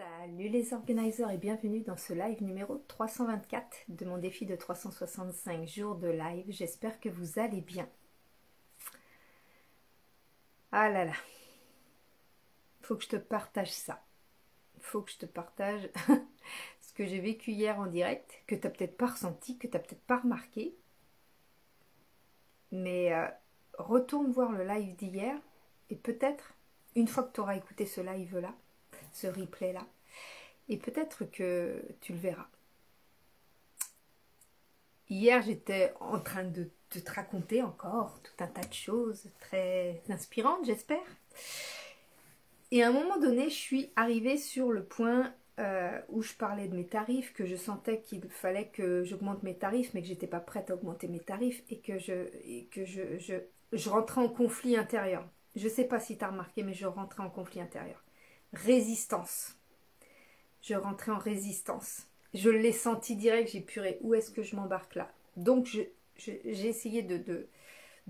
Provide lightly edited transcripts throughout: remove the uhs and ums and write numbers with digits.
Salut les organisers et bienvenue dans ce live numéro 324 de mon défi de 365 jours de live. J'espère que vous allez bien. Ah là là, faut que je te partage ça. Faut que je te partage ce que j'ai vécu hier en direct, que tu n'as peut-être pas ressenti, que tu n'as peut-être pas remarqué. Mais retourne voir le live d'hier et peut-être, une fois que tu auras écouté ce live-là, ce replay-là, et peut-être que tu le verras. Hier, j'étais en train de te raconter encore tout un tas de choses très inspirantes, j'espère. Et à un moment donné, je suis arrivée sur le point où je parlais de mes tarifs, que je sentais qu'il fallait que j'augmente mes tarifs, mais que j'étais pas prête à augmenter mes tarifs et que je rentrais en conflit intérieur. Je sais pas si tu as remarqué, mais je rentrais en conflit intérieur. Résistance. Je rentrais en résistance. Je l'ai senti direct, j'ai puré. Où est-ce que je m'embarque là? Donc, j'ai essayé de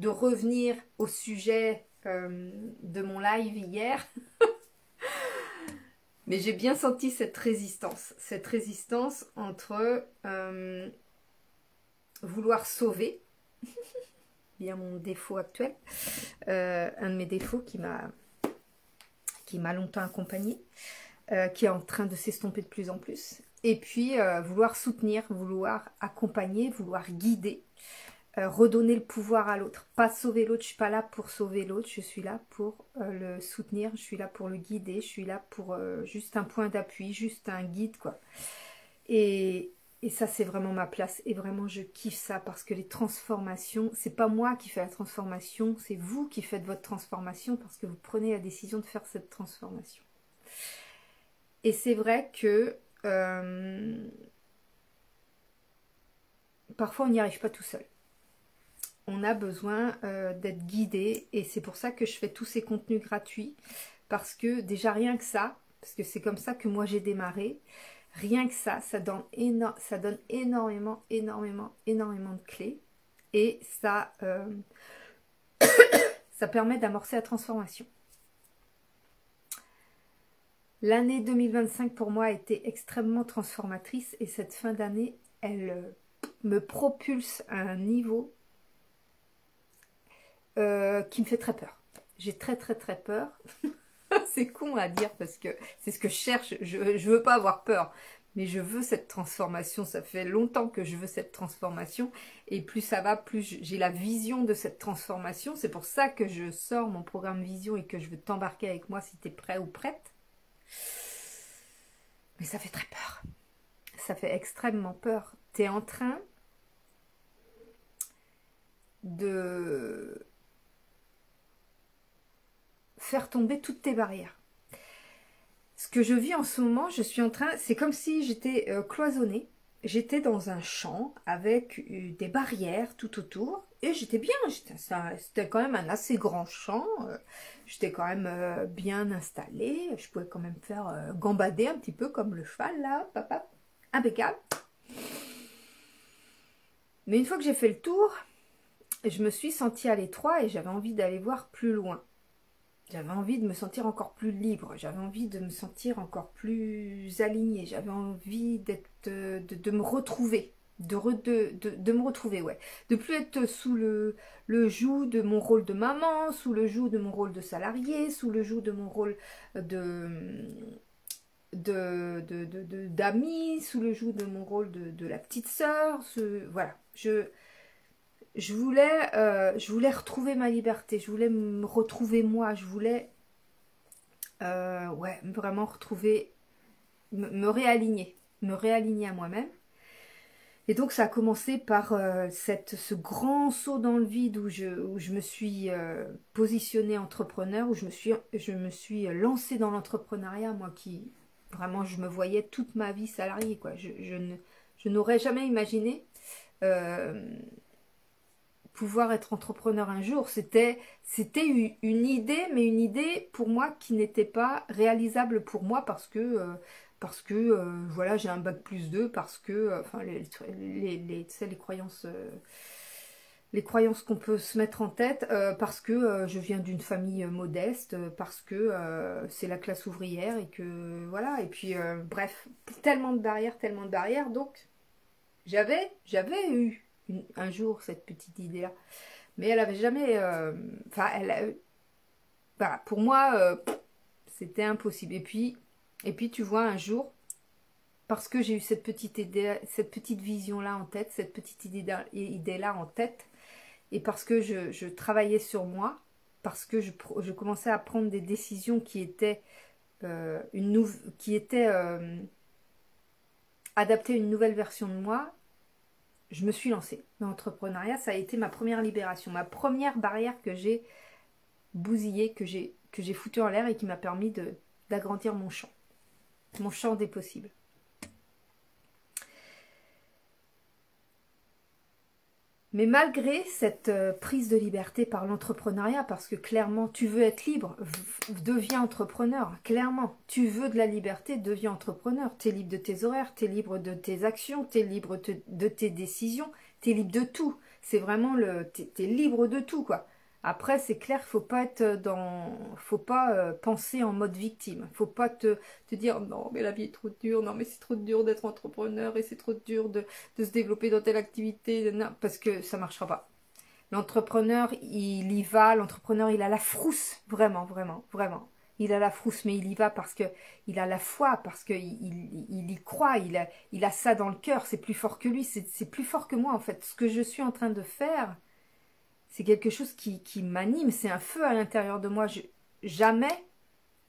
revenir au sujet de mon live hier. Mais j'ai bien senti cette résistance entre vouloir sauver, bien mon défaut actuel, un de mes défauts qui m'a longtemps accompagné, qui est en train de s'estomper de plus en plus, et puis vouloir soutenir, vouloir accompagner, vouloir guider, redonner le pouvoir à l'autre, pas sauver l'autre. Je suis pas là pour sauver l'autre, je suis là pour le soutenir, je suis là pour le guider, je suis là pour juste un point d'appui, juste un guide, quoi. Et ça, c'est vraiment ma place, et vraiment je kiffe ça, parce que les transformations, c'est pas moi qui fais la transformation, c'est vous qui faites votre transformation, parce que vous prenez la décision de faire cette transformation. Et c'est vrai que parfois on n'y arrive pas tout seul. On a besoin d'être guidé, et c'est pour ça que je fais tous ces contenus gratuits, parce que déjà rien que ça, parce que c'est comme ça que moi j'ai démarré, rien que ça donne énormément de clés, et ça, ça permet d'amorcer la transformation. L'année 2025 pour moi a été extrêmement transformatrice, et cette fin d'année, elle me propulse à un niveau qui me fait très peur. J'ai très peur. C'est con à dire parce que c'est ce que je cherche. Je veux pas avoir peur, mais je veux cette transformation. Ça fait longtemps que je veux cette transformation, et plus ça va, plus j'ai la vision de cette transformation. C'est pour ça que je sors mon programme Vision et que je veux t'embarquer avec moi si tu es prêt ou prête. Mais ça fait très peur. Ça fait extrêmement peur. Tu es en train de faire tomber toutes tes barrières. Ce que je vis en ce moment, je suis en train, c'est comme si j'étais cloisonnée. J'étais dans un champ avec des barrières tout autour, et j'étais bien. C'était quand même un assez grand champ. J'étais quand même bien installée. Je pouvais quand même faire gambader un petit peu comme le cheval là, papa, impeccable. Mais une fois que j'ai fait le tour, je me suis sentie à l'étroit et j'avais envie d'aller voir plus loin. J'avais envie de me sentir encore plus libre, j'avais envie de me sentir encore plus alignée, j'avais envie de me retrouver, de me retrouver, ouais. De plus être sous le joug de mon rôle de maman, sous le joug de mon rôle de salarié, sous le joug de mon rôle d'amie, sous le joug de mon rôle de la petite sœur. Voilà, je voulais retrouver ma liberté, je voulais me retrouver moi, je voulais ouais, vraiment retrouver, me réaligner à moi-même. Et donc ça a commencé par ce grand saut dans le vide où je me suis positionnée entrepreneur, où je me suis lancée dans l'entrepreneuriat, moi qui, vraiment, je me voyais toute ma vie salariée, quoi. Je n'aurais jamais imaginé pouvoir être entrepreneur un jour. C'était une idée, mais une idée pour moi qui n'était pas réalisable pour moi, parce que voilà, j'ai un bac+2, parce que enfin les croyances les croyances qu'on peut se mettre en tête parce que je viens d'une famille modeste, parce que c'est la classe ouvrière et que voilà, et puis bref, tellement de barrières, donc j'avais eu un jour cette petite idée-là, mais elle avait jamais, enfin, voilà, pour moi, c'était impossible. Et puis tu vois, un jour, parce que j'ai eu cette petite idée, cette petite vision-là en tête, cette petite idée-là en tête, et parce que je travaillais sur moi, parce que je commençais à prendre des décisions qui étaient, adaptées à une nouvelle version de moi, je me suis lancée dans l'entrepreneuriat. Ça a été ma première libération, ma première barrière que j'ai bousillée, que j'ai foutue en l'air et qui m'a permis d'agrandir mon champ des possibles. Mais malgré cette prise de liberté par l'entrepreneuriat, parce que clairement, tu veux être libre, deviens entrepreneur. Clairement, tu veux de la liberté, deviens entrepreneur. Tu es libre de tes horaires, tu es libre de tes actions, tu es libre de tes décisions, tu es libre de tout. C'est vraiment t'es libre de tout, quoi. Après, c'est clair, faut pas penser en mode victime. Faut pas te dire non, mais la vie est trop dure, non, mais c'est trop dur d'être entrepreneur et c'est trop dur de se développer dans telle activité, non, parce que ça marchera pas. L'entrepreneur, il y va, l'entrepreneur, il a la frousse, vraiment, vraiment, vraiment. Il a la frousse, mais il y va parce que il a la foi, parce que il y croit, il a ça dans le cœur, c'est plus fort que lui, c'est plus fort que moi en fait. Ce que je suis en train de faire, c'est quelque chose qui m'anime, c'est un feu à l'intérieur de moi. Jamais,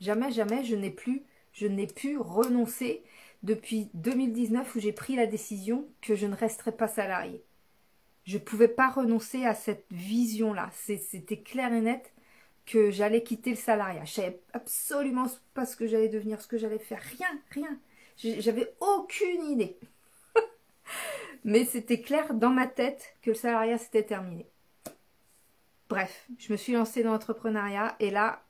je n'ai pu renoncer depuis 2019 où j'ai pris la décision que je ne resterai pas salariée. Je ne pouvais pas renoncer à cette vision-là. C'était clair et net que j'allais quitter le salariat. Je savais absolument pas ce que j'allais devenir, ce que j'allais faire. Rien. J'avais aucune idée. Mais c'était clair dans ma tête que le salariat s'était terminé. Bref, je me suis lancée dans l'entrepreneuriat et là,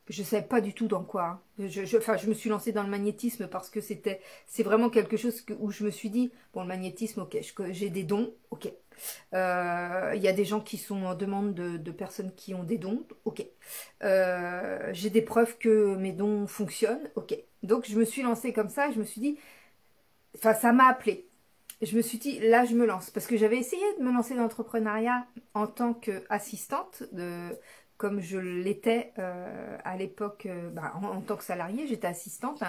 je ne savais pas du tout dans quoi. Je me suis lancée dans le magnétisme parce que c'est vraiment quelque chose où je me suis dit, bon, le magnétisme, ok, j'ai des dons, ok. Il y a des gens qui sont en demande de personnes qui ont des dons, ok. J'ai des preuves que mes dons fonctionnent, ok. Donc, je me suis lancée comme ça et je me suis dit, enfin, ça m'a appelée. Je me suis dit, là, je me lance. Parce que j'avais essayé de me lancer dans l'entrepreneuriat en tant qu'assistante, comme je l'étais à l'époque, en tant que salariée. J'étais assistante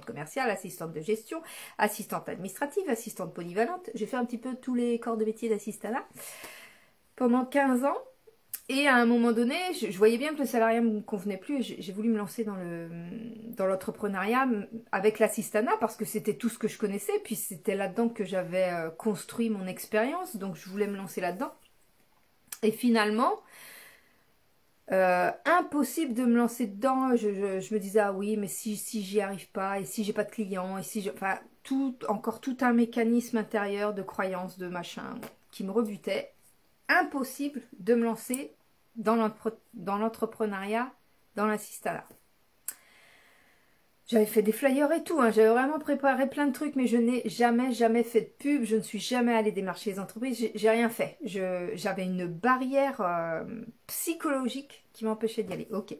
commerciale, assistante de gestion, assistante administrative, assistante polyvalente. J'ai fait un petit peu tous les corps de métier d'assistanat pendant 15 ans. Et à un moment donné, je voyais bien que le salariat ne me convenait plus et j'ai voulu me lancer dans l'entrepreneuriat avec l'assistanat parce que c'était tout ce que je connaissais. Puis c'était là-dedans que j'avais construit mon expérience, donc je voulais me lancer là-dedans. Et finalement, impossible de me lancer dedans. Je me disais, ah oui, mais si j'y arrive pas, et si j'ai pas de clients, et si enfin, encore tout un mécanisme intérieur de croyances, de machin, qui me rebutait. Impossible de me lancer dans l'entrepreneuriat, dans l'assistanat. J'avais fait des flyers et tout, hein. J'avais vraiment préparé plein de trucs, mais je n'ai jamais fait de pub, je ne suis jamais allée démarcher les entreprises, j'ai rien fait. J'avais une barrière psychologique qui m'empêchait d'y aller. Ok.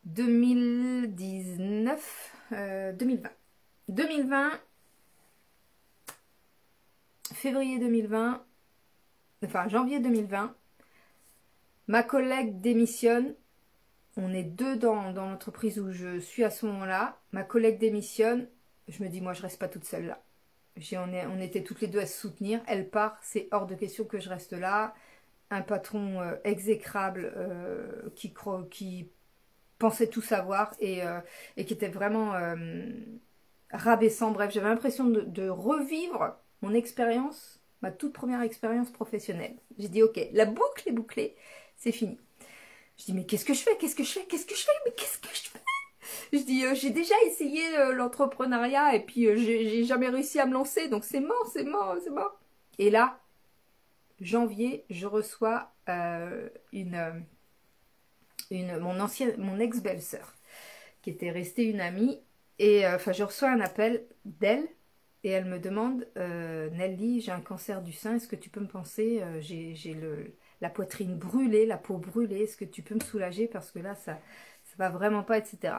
2019, 2020. 2020, février 2020, enfin janvier 2020, ma collègue démissionne. On est deux dans l'entreprise où je suis à ce moment-là. Ma collègue démissionne. Je me dis, moi, je reste pas toute seule là. On était toutes les deux à se soutenir. Elle part, c'est hors de question que je reste là. Un patron exécrable qui pensait tout savoir et qui était vraiment rabaissant. Bref, j'avais l'impression de revivre mon expérience, ma toute première expérience professionnelle. J'ai dit, ok, la boucle est bouclée, c'est fini. Je dis, mais qu'est-ce que je fais? Mais qu'est-ce que je fais? Je dis, j'ai déjà essayé l'entrepreneuriat et puis j'ai jamais réussi à me lancer, donc c'est mort. Et là, janvier, je reçois mon ex-belle-sœur, qui était restée une amie, et enfin, je reçois un appel d'elle, et elle me demande, Nelly, j'ai un cancer du sein, est-ce que tu peux me penser, j'ai la poitrine brûlée, la peau brûlée, est-ce que tu peux me soulager parce que là, ça va vraiment pas, etc.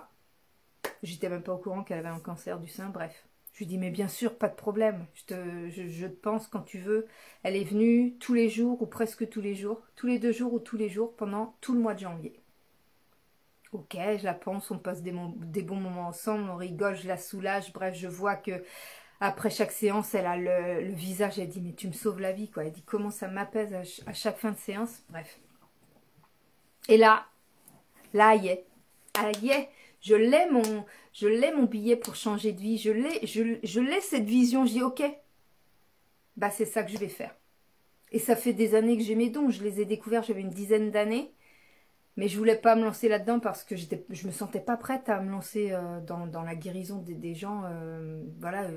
J'étais même pas au courant qu'elle avait un cancer du sein, bref. Je lui dis, mais bien sûr, pas de problème, je te pense quand tu veux. Elle est venue tous les jours ou presque tous les jours, tous les 2 jours ou tous les jours pendant tout le mois de janvier. Ok, je la pense, on passe des bons moments ensemble, on rigole, je la soulage, bref, je vois que après chaque séance, elle a le visage, elle dit, mais tu me sauves la vie, quoi. Elle dit, comment ça m'apaise à chaque fin de séance, bref. Et là, y est, je l'ai mon billet pour changer de vie, je l'ai cette vision, je dis, ok, bah c'est ça que je vais faire. Et ça fait des années que j'ai mes dons, je les ai découverts, j'avais une dizaine d'années. Mais je voulais pas me lancer là-dedans parce que je me sentais pas prête à me lancer dans la guérison des gens. Voilà,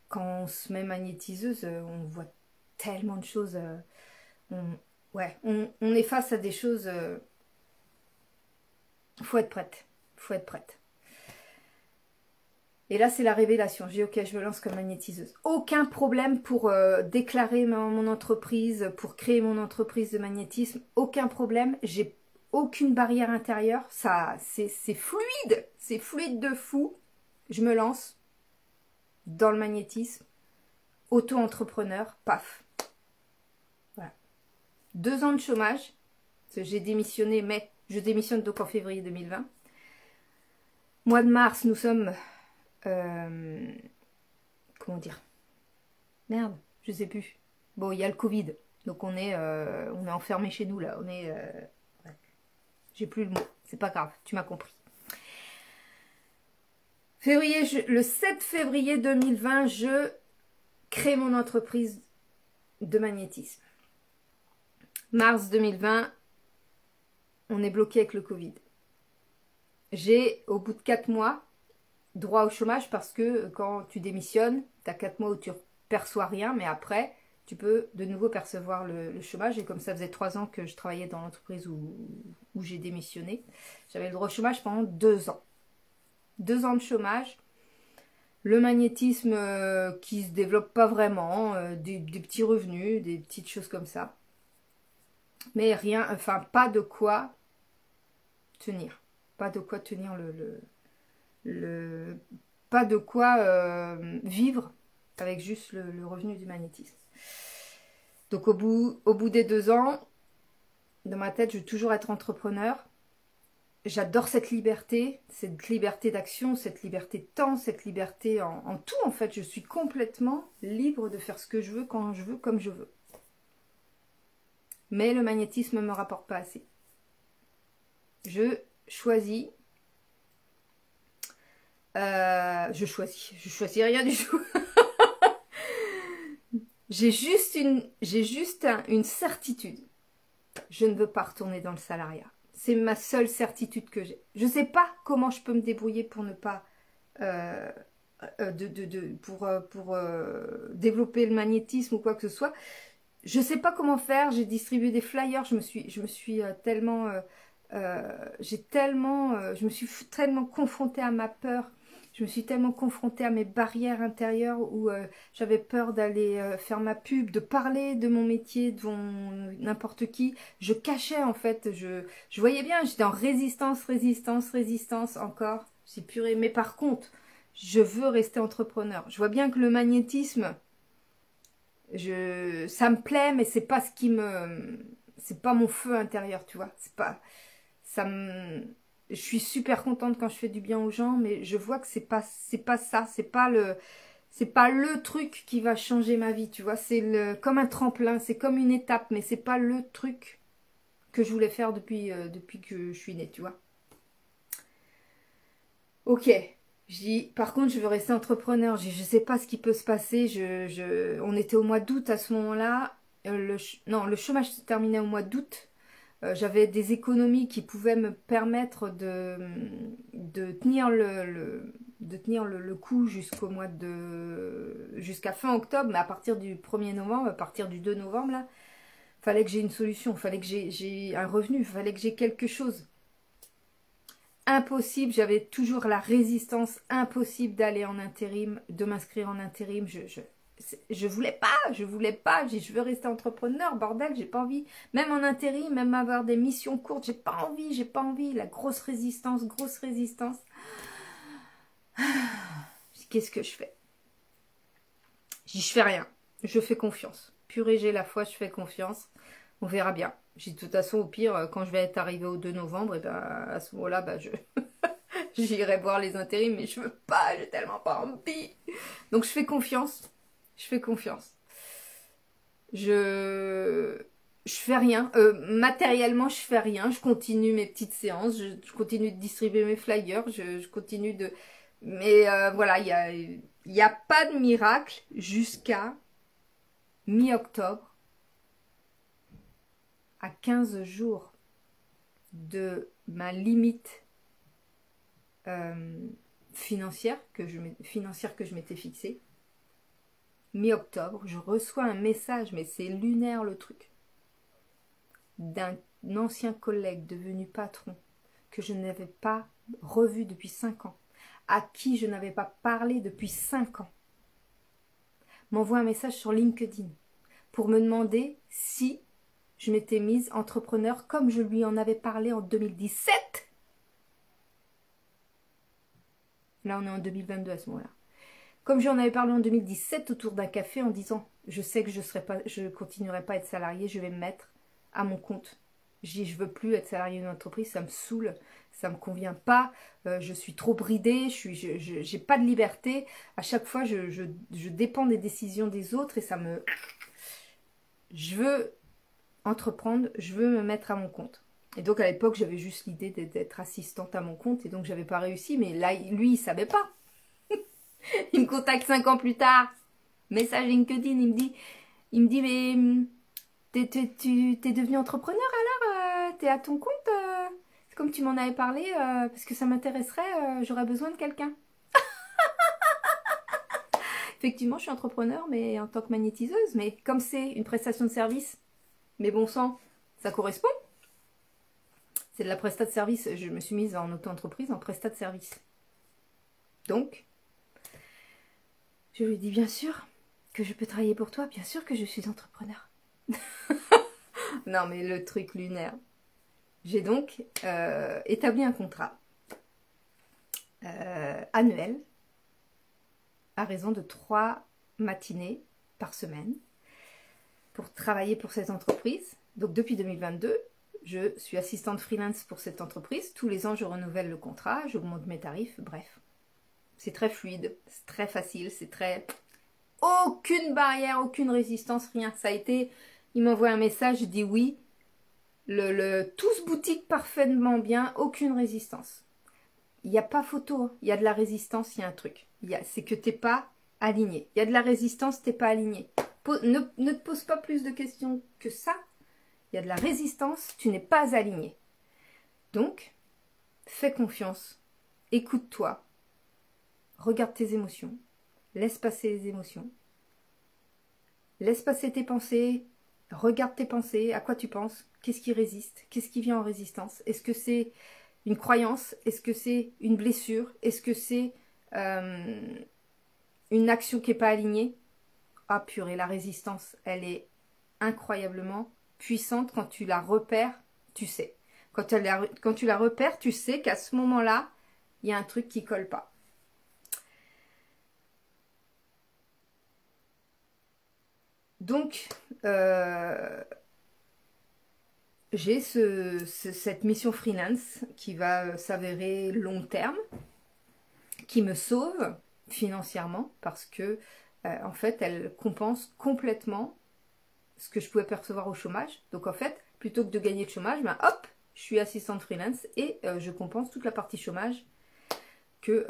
quand on se met magnétiseuse, on voit tellement de choses. Ouais, on est face à des choses. Faut être prête. Faut être prête. Et là, c'est la révélation. J'ai dit, ok, je me lance comme magnétiseuse. Aucun problème pour déclarer mon entreprise, pour créer mon entreprise de magnétisme. Aucun problème. J'ai aucune barrière intérieure, ça c'est fluide de fou. Je me lance dans le magnétisme, auto-entrepreneur, paf. Voilà. 2 ans de chômage, j'ai démissionné, mais je démissionne donc en février 2020. Mois de mars, nous sommes, comment dire, merde, je sais plus. Bon, il y a le Covid, donc on est enfermé chez nous là, on est j'ai plus le mot, c'est pas grave, tu m'as compris. Le 7 février 2020, je crée mon entreprise de magnétisme. Mars 2020, on est bloqué avec le Covid. J'ai, au bout de 4 mois, droit au chômage parce que quand tu démissionnes, tu as 4 mois où tu ne perçois rien, mais après, tu peux de nouveau percevoir le chômage. Et comme ça faisait 3 ans que je travaillais dans l'entreprise où j'ai démissionné, j'avais le droit au chômage pendant 2 ans. 2 ans de chômage. Le magnétisme qui se développe pas vraiment, des petits revenus, des petites choses comme ça. Mais rien, enfin pas de quoi tenir. Pas de quoi tenir pas de quoi vivre avec juste le revenu du magnétisme. Donc au bout des 2 ans, dans ma tête, je veux toujours être entrepreneur. J'adore cette liberté d'action, cette liberté de temps, cette liberté en tout en fait. Je suis complètement libre de faire ce que je veux, quand je veux, comme je veux. Mais le magnétisme ne me rapporte pas assez. Je choisis rien du tout. J'ai juste une certitude. Je ne veux pas retourner dans le salariat. C'est ma seule certitude que j'ai. Je ne sais pas comment je peux me débrouiller pour ne pas pour développer le magnétisme ou quoi que ce soit. Je ne sais pas comment faire. J'ai distribué des flyers. Je me suis tellement confrontée à ma peur. Je me suis tellement confrontée à mes barrières intérieures où j'avais peur d'aller faire ma pub, de parler de mon métier devant n'importe qui. Je cachais en fait, je voyais bien, j'étais en résistance encore. C'est purée. Mais par contre, je veux rester entrepreneur. Je vois bien que le magnétisme, ça me plaît, mais c'est pas c'est pas mon feu intérieur, tu vois. C'est pas, je suis super contente quand je fais du bien aux gens, mais je vois que c'est pas ça, c'est pas le truc qui va changer ma vie, tu vois. C'est comme un tremplin, c'est comme une étape, mais c'est pas le truc que je voulais faire depuis que je suis née, tu vois. Ok, je dis, par contre, je veux rester entrepreneur. Je sais pas ce qui peut se passer. On était au mois d'août à ce moment-là. Le chômage se terminait au mois d'août. J'avais des économies qui pouvaient me permettre de tenir le coup jusqu'à fin octobre, mais à partir du 1er novembre, à partir du 2 novembre, là, fallait que j'ai une solution, fallait que j'ai un revenu, fallait que j'ai quelque chose. impossible, j'avais toujours la résistance, impossible d'aller en intérim, de m'inscrire en intérim. Je voulais pas, je veux rester entrepreneur, bordel, j'ai pas envie. Même en intérim, même avoir des missions courtes, j'ai pas envie. La grosse résistance. Qu'est-ce que je fais? Je fais rien, je fais confiance. Purée, j'ai la foi, je fais confiance. On verra bien. J'ai de toute façon, au pire, quand je vais être arrivée au 2 novembre, et ben à ce moment-là, ben, j'irai voir les intérims, mais je veux pas, j'ai tellement pas envie. Donc je fais confiance. Je fais rien. Matériellement, je fais rien. Je continue mes petites séances. Je continue de distribuer mes flyers. Je continue de... Mais voilà, il y a pas de miracle jusqu'à mi-octobre, à 15 jours de ma limite financière que je m'étais fixée. Mi-octobre, je reçois un message, mais c'est lunaire le truc, d'un ancien collègue devenu patron que je n'avais pas revu depuis 5 ans, à qui je n'avais pas parlé depuis 5 ans, m'envoie un message sur LinkedIn pour me demander si je m'étais mise entrepreneur comme je lui en avais parlé en 2017. Là, on est en 2022 à ce moment-là. Comme j'en avais parlé en 2017 autour d'un café en disant « Je sais que je continuerai pas à être salariée, je vais me mettre à mon compte. » Je veux plus être salariée d'une entreprise, ça me saoule, ça me convient pas, je suis trop bridée, j'ai pas de liberté. À chaque fois, je dépends des décisions des autres et ça me... Je veux entreprendre, je veux me mettre à mon compte. Et donc à l'époque, j'avais juste l'idée d'être assistante à mon compte et donc j'avais pas réussi, mais là, lui, il savait pas. Il me contacte 5 ans plus tard, message LinkedIn, il me dit mais t'es devenu entrepreneur alors, t'es à ton compte, comme tu m'en avais parlé, parce que ça m'intéresserait, j'aurais besoin de quelqu'un. Effectivement, je suis entrepreneur, mais en tant que magnétiseuse, mais comme c'est une prestation de service, mais bon sang, ça correspond. C'est de la prestat de service, je me suis mise en auto-entreprise, en prestat de service. Donc, je lui dis bien sûr que je peux travailler pour toi, bien sûr que je suis entrepreneur. Non mais le truc lunaire. J'ai donc établi un contrat annuel à raison de 3 matinées par semaine pour travailler pour cette entreprise. Donc depuis 2022, je suis assistante freelance pour cette entreprise. Tous les ans, je renouvelle le contrat, j'augmente mes tarifs, bref. C'est très fluide, c'est très facile, c'est très... Aucune barrière, aucune résistance, rien. Ça a été... Il m'envoie un message, je dis oui. Tout se boutique parfaitement bien, aucune résistance. Il n'y a pas photo, hein. Il y a de la résistance, il y a un truc. C'est que t'es pas aligné. Il y a de la résistance, t'es pas aligné. Ne te pose pas plus de questions que ça. Il y a de la résistance, tu n'es pas aligné. Donc, fais confiance, écoute-toi, regarde tes émotions, laisse passer les émotions, laisse passer tes pensées, regarde tes pensées, à quoi tu penses, qu'est-ce qui résiste, qu'est-ce qui vient en résistance, est-ce que c'est une croyance, est-ce que c'est une blessure, est-ce que c'est une action qui n'est pas alignée. Ah purée, la résistance, elle est incroyablement puissante. Quand tu la repères, tu sais. Quand tu la repères, tu sais qu'à ce moment-là, il y a un truc qui colle pas. Donc, j'ai cette mission freelance qui va s'avérer long terme, qui me sauve financièrement parce que, en fait, elle compense complètement ce que je pouvais percevoir au chômage. Donc, en fait, plutôt que de gagner de chômage, ben, hop, je suis assistante freelance et je compense toute la partie chômage que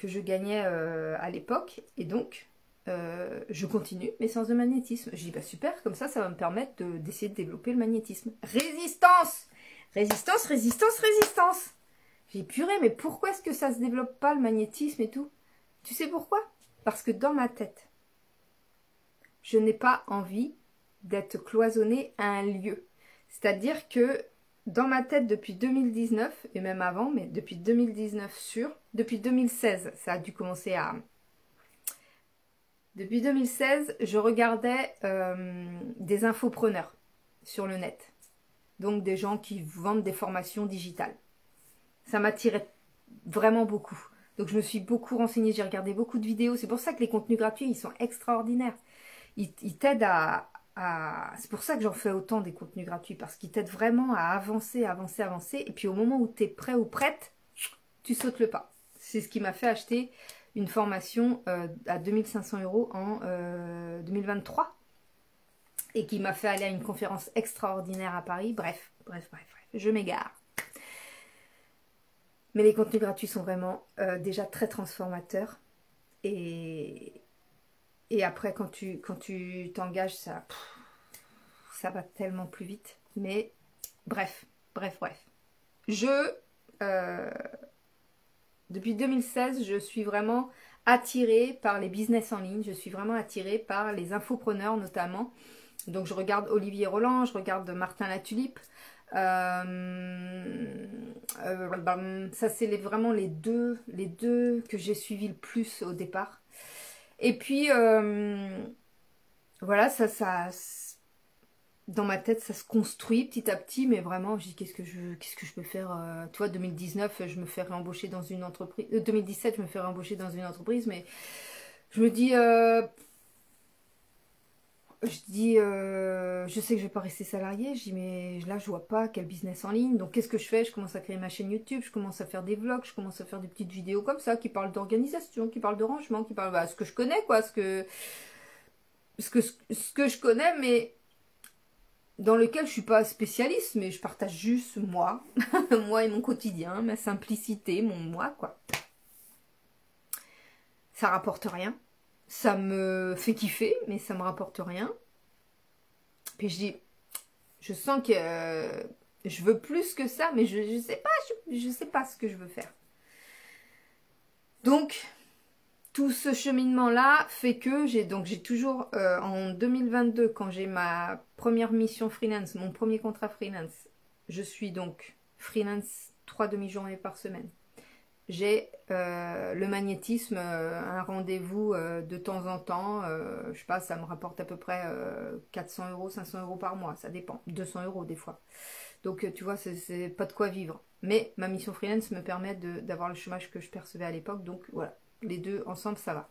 je gagnais à l'époque. Et donc, je continue mes séances de magnétisme. Je dis, bah super, comme ça va me permettre d'essayer de développer le magnétisme. Résistance! Résistance, résistance, résistance! J'ai purée, mais pourquoi est-ce que ça se développe pas, le magnétisme et tout? Tu sais pourquoi? Parce que dans ma tête, je n'ai pas envie d'être cloisonnée à un lieu. C'est-à-dire que dans ma tête depuis 2019, et même avant, mais depuis 2019 sûr, depuis 2016, ça a dû commencer à... Depuis 2016, je regardais des infopreneurs sur le net. Donc des gens qui vendent des formations digitales. Ça m'attirait vraiment beaucoup. Donc je me suis beaucoup renseignée, j'ai regardé beaucoup de vidéos. C'est pour ça que les contenus gratuits, ils sont extraordinaires. Ils t'aident à... C'est pour ça que j'en fais autant des contenus gratuits, parce qu'ils t'aident vraiment à avancer, avancer, avancer. Et puis au moment où tu es prêt ou prête, tu sautes le pas. C'est ce qui m'a fait acheter une formation à 2500 € en 2023. Et qui m'a fait aller à une conférence extraordinaire à Paris. Bref, je m'égare. Mais les contenus gratuits sont vraiment déjà très transformateurs. Et après, quand tu t'engages, ça va tellement plus vite. Mais bref. Depuis 2016, je suis vraiment attirée par les business en ligne. Je suis vraiment attirée par les infopreneurs notamment. Donc je regarde Olivier Roland, je regarde Martin Latulippe. Ça c'est vraiment les deux que j'ai suivis le plus au départ. Et puis voilà, ça dans ma tête ça se construit petit à petit, mais vraiment je dis qu'est-ce que je peux faire, tu vois, 2019 je me fais réembaucher dans une entreprise, 2017 je me fais réembaucher dans une entreprise, mais je me dis je sais que je vais pas rester salariée. Je dis, mais là, je vois pas quel business en ligne. Donc, qu'est-ce que je fais? Je commence à créer ma chaîne YouTube, je commence à faire des vlogs, je commence à faire des petites vidéos comme ça, qui parlent d'organisation, qui parlent de rangement, qui parlent, ce que je connais, quoi, ce que je connais, mais dans lequel je suis pas spécialiste, mais je partage juste moi, moi et mon quotidien, ma simplicité, mon moi, quoi. Ça rapporte rien. Ça me fait kiffer, mais ça me rapporte rien. Puis je dis, je sens que je veux plus que ça, mais je sais pas ce que je veux faire. Donc, tout ce cheminement-là fait que j'ai toujours, en 2022, quand j'ai ma première mission freelance, mon premier contrat freelance, je suis donc freelance 3 demi-journées par semaine. J'ai le magnétisme, un rendez-vous de temps en temps, je sais pas, ça me rapporte à peu près 400 €, 500 € par mois, ça dépend, 200 € des fois. Donc tu vois, c'est pas de quoi vivre. Mais ma mission freelance me permet d'avoir le chômage que je percevais à l'époque, donc voilà, les deux ensemble ça va.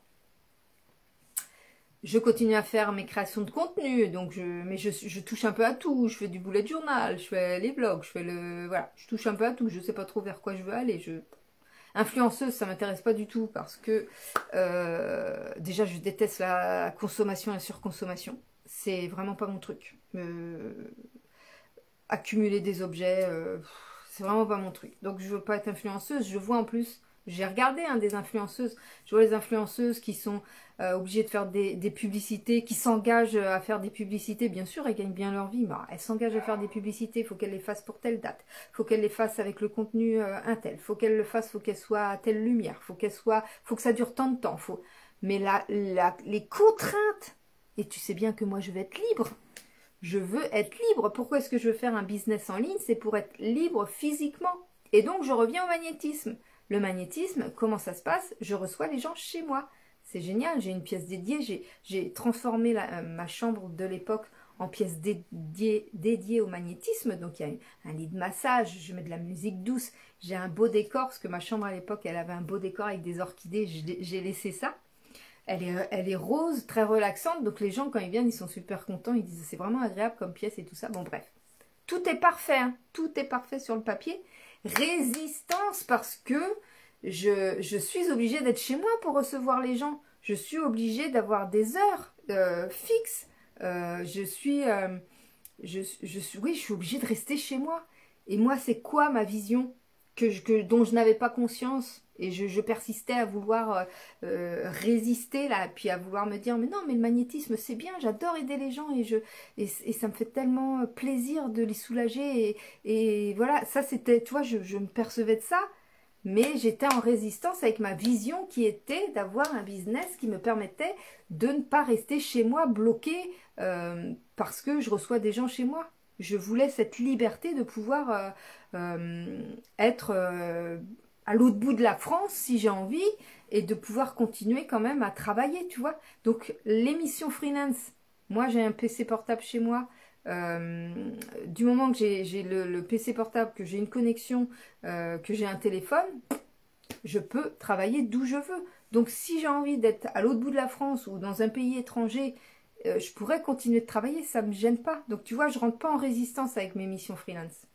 Je continue à faire mes créations de contenu, donc mais je touche un peu à tout. Je fais du bullet journal, je fais les vlogs, voilà, je touche un peu à tout. Je sais pas trop vers quoi je veux aller. Influenceuse, ça m'intéresse pas du tout parce que déjà je déteste la consommation et la surconsommation. C'est vraiment pas mon truc. Accumuler des objets, c'est vraiment pas mon truc. Donc je veux pas être influenceuse. Je vois en plus, j'ai regardé des influenceuses. Je vois les influenceuses qui sont obligées de faire des publicités, qui s'engagent à faire des publicités. Bien sûr, elles gagnent bien leur vie, mais elles s'engagent à faire des publicités. Il faut qu'elles les fassent pour telle date. Il faut qu'elles les fassent avec le contenu un tel. Il faut qu'elles le fassent, il faut qu'elles soient à telle lumière. Il faut que ça dure tant de temps. Mais les contraintes, et tu sais bien que moi je veux être libre. Je veux être libre. Pourquoi est-ce que je veux faire un business en ligne? C'est pour être libre physiquement. Et donc je reviens au magnétisme. Le magnétisme, comment ça se passe? Je reçois les gens chez moi. C'est génial, j'ai une pièce dédiée, j'ai transformé ma chambre de l'époque en pièce dédiée au magnétisme. Donc il y a un lit de massage, je mets de la musique douce, j'ai un beau décor, parce que ma chambre à l'époque, elle avait un beau décor avec des orchidées, j'ai laissé ça. Elle est rose, très relaxante, donc les gens quand ils viennent, ils sont super contents, ils disent c'est vraiment agréable comme pièce et tout ça. Bon bref, tout est parfait, hein. Tout est parfait sur le papier. Résistance parce que je suis obligée d'être chez moi pour recevoir les gens. Je suis obligée d'avoir des heures fixes. Je suis obligée de rester chez moi. Et moi, c'est quoi ma vision dont je n'avais pas conscience? Et je persistais à vouloir résister là, puis à vouloir me dire mais non, mais le magnétisme c'est bien, j'adore aider les gens et ça me fait tellement plaisir de les soulager et voilà, ça c'était, tu vois, je me percevais de ça, mais j'étais en résistance avec ma vision qui était d'avoir un business qui me permettait de ne pas rester chez moi bloquée parce que je reçois des gens chez moi. Je voulais cette liberté de pouvoir être à l'autre bout de la France si j'ai envie et de pouvoir continuer quand même à travailler, tu vois. Donc l'émission freelance, moi j'ai un PC portable chez moi. Du moment que j'ai le PC portable, que j'ai une connexion, que j'ai un téléphone, je peux travailler d'où je veux. Donc si j'ai envie d'être à l'autre bout de la France ou dans un pays étranger, je pourrais continuer de travailler, ça ne me gêne pas. Donc tu vois, je ne rentre pas en résistance avec mes missions freelance.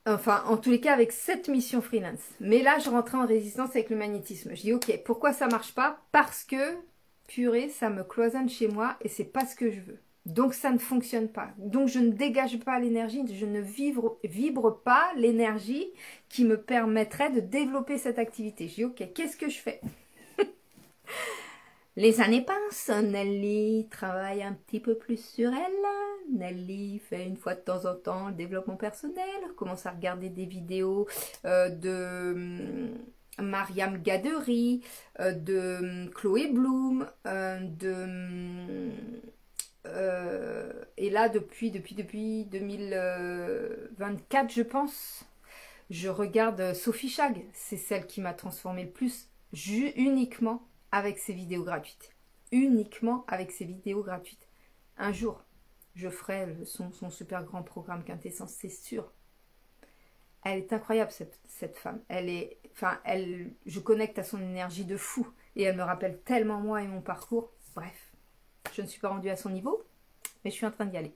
Enfin, en tous les cas, avec cette mission freelance. Mais là, je rentrais en résistance avec le magnétisme. Je dis, ok, pourquoi ça marche pas? Parce que, purée, ça me cloisonne chez moi et c'est pas ce que je veux. Donc, ça ne fonctionne pas. Donc, je ne dégage pas l'énergie, je ne vibre pas l'énergie qui me permettrait de développer cette activité. Je dis, ok, qu'est-ce que je fais? Les années passent, Nelly travaille un petit peu plus sur elle. Nelly fait une fois de temps en temps le développement personnel, commence à regarder des vidéos de Mariam Gadery, de Chloé Bloom, et là depuis 2024 je pense, je regarde Sophie Chag, c'est celle qui m'a transformée le plus, uniquement avec ses vidéos gratuites. Uniquement avec ses vidéos gratuites. Un jour, je ferai son super grand programme Quintessence, c'est sûr. Elle est incroyable, cette femme. Je connecte à son énergie de fou. Et elle me rappelle tellement moi et mon parcours. Bref, je ne suis pas rendue à son niveau, mais je suis en train d'y aller.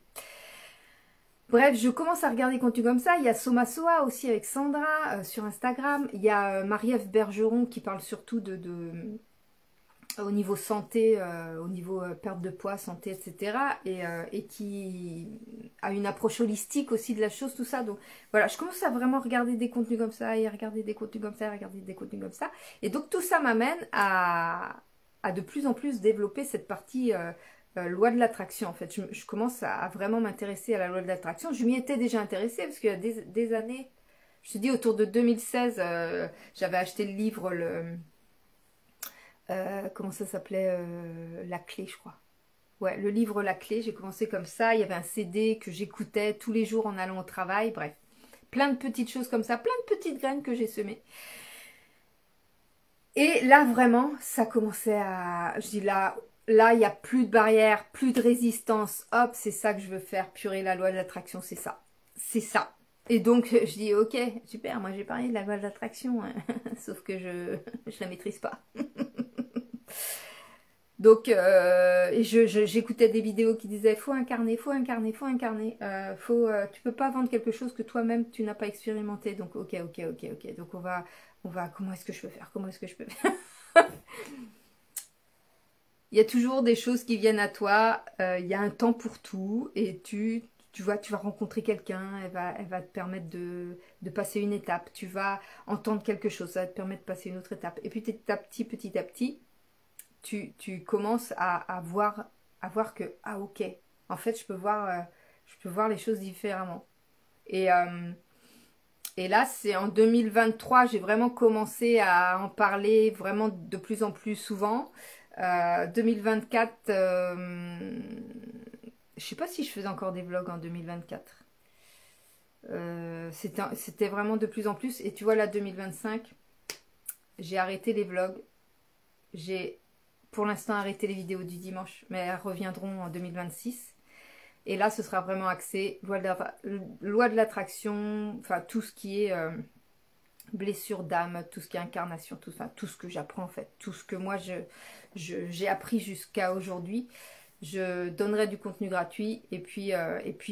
Bref, je commence à regarder des contenus comme ça. Il y a Soma Soa aussi avec Sandra sur Instagram. Il y a Marie-Ève Bergeron qui parle surtout au niveau santé, au niveau perte de poids, santé, etc. Et qui a une approche holistique aussi de la chose, tout ça. Donc voilà, je commence à vraiment regarder des contenus comme ça, et regarder des contenus comme ça, et regarder des contenus comme ça. Et donc tout ça m'amène à de plus en plus développer cette partie loi de l'attraction. En fait, je commence à vraiment m'intéresser à la loi de l'attraction. Je m'y étais déjà intéressée, parce qu'il y a des années, je te dis autour de 2016, j'avais acheté le livre, comment ça s'appelait, La Clé, je crois. Ouais, le livre La Clé, j'ai commencé comme ça. Il y avait un CD que j'écoutais tous les jours en allant au travail. Bref, plein de petites choses comme ça, plein de petites graines que j'ai semées. Et là, vraiment, ça commençait à... Je dis là, il n'y a plus de barrière, plus de résistance. Hop, c'est ça que je veux faire. Purée, la loi de l'attraction, c'est ça. C'est ça. Et donc, je dis, ok, super, moi j'ai parlé de la loi de l'attraction, hein. Sauf que je la maîtrise pas. Donc, j'écoutais des vidéos qui disaient faut incarner, faut incarner, faut incarner. Tu peux pas vendre quelque chose que toi-même tu n'as pas expérimenté. Donc, ok. Donc, on va, comment est-ce que je peux faire? Comment est-ce que je peux faire? Il y a toujours des choses qui viennent à toi. Il y a un temps pour tout et tu vois, tu vas rencontrer quelqu'un, elle va te permettre de passer une étape. Tu vas entendre quelque chose, ça va te permettre de passer une autre étape. Et puis petit à petit, tu commences à voir que, ah ok, en fait je peux voir les choses différemment. Et là, c'est en 2023, j'ai vraiment commencé à en parler vraiment de plus en plus souvent. 2024, je sais pas si je faisais encore des vlogs en 2024. C'était vraiment de plus en plus. Et tu vois, là, 2025, j'ai arrêté les vlogs. J'ai pour l'instant arrêté les vidéos du dimanche, mais elles reviendront en 2026. Et là, ce sera vraiment axé loi de l'attraction, enfin tout ce qui est blessure d'âme, tout ce qui est incarnation, tout ce que j'apprends en fait, tout ce que moi j'ai appris jusqu'à aujourd'hui. Je donnerai du contenu gratuit et puis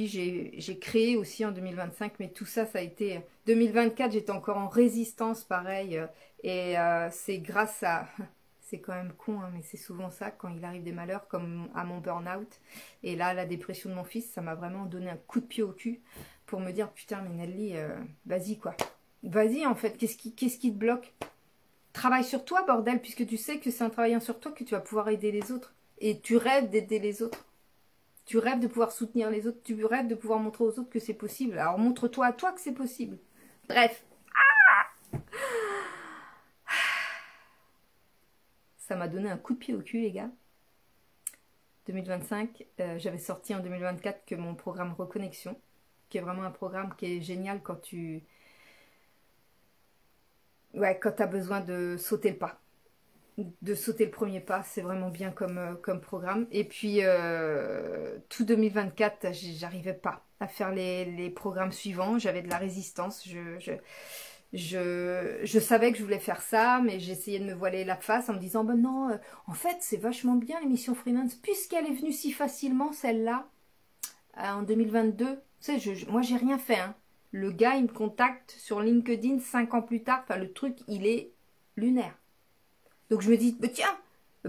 j'ai créé aussi en 2025, mais tout ça, ça a été 2024, j'étais encore en résistance pareil et c'est grâce à... C'est quand même con, hein, mais c'est souvent ça quand il arrive des malheurs, comme à mon burn-out. Et là, la dépression de mon fils, ça m'a vraiment donné un coup de pied au cul pour me dire, putain, mais Nelly, vas-y quoi. Vas-y en fait, qu'est-ce qui te bloque? Travaille sur toi, bordel, puisque tu sais que c'est en travaillant sur toi que tu vas pouvoir aider les autres. Et tu rêves d'aider les autres. Tu rêves de pouvoir soutenir les autres. Tu rêves de pouvoir montrer aux autres que c'est possible. Alors montre-toi à toi que c'est possible. Bref. Ça m'a donné un coup de pied au cul, les gars. 2025. J'avais sorti en 2024 que mon programme Reconnexion, qui est vraiment un programme qui est génial quand tu... Ouais, quand tu as besoin de sauter le pas. De sauter le premier pas, c'est vraiment bien comme programme. Et puis, tout 2024, j'arrivais pas à faire les programmes suivants. J'avais de la résistance. Je savais que je voulais faire ça, mais j'essayais de me voiler la face en me disant, ben non, en fait, c'est vachement bien l'émission freelance, puisqu'elle est venue si facilement, celle-là, en 2022. Tu sais, moi, j'ai rien fait, hein. Le gars, il me contacte sur LinkedIn 5 ans plus tard. Enfin, le truc, il est lunaire. Donc, je me dis, bah, tiens,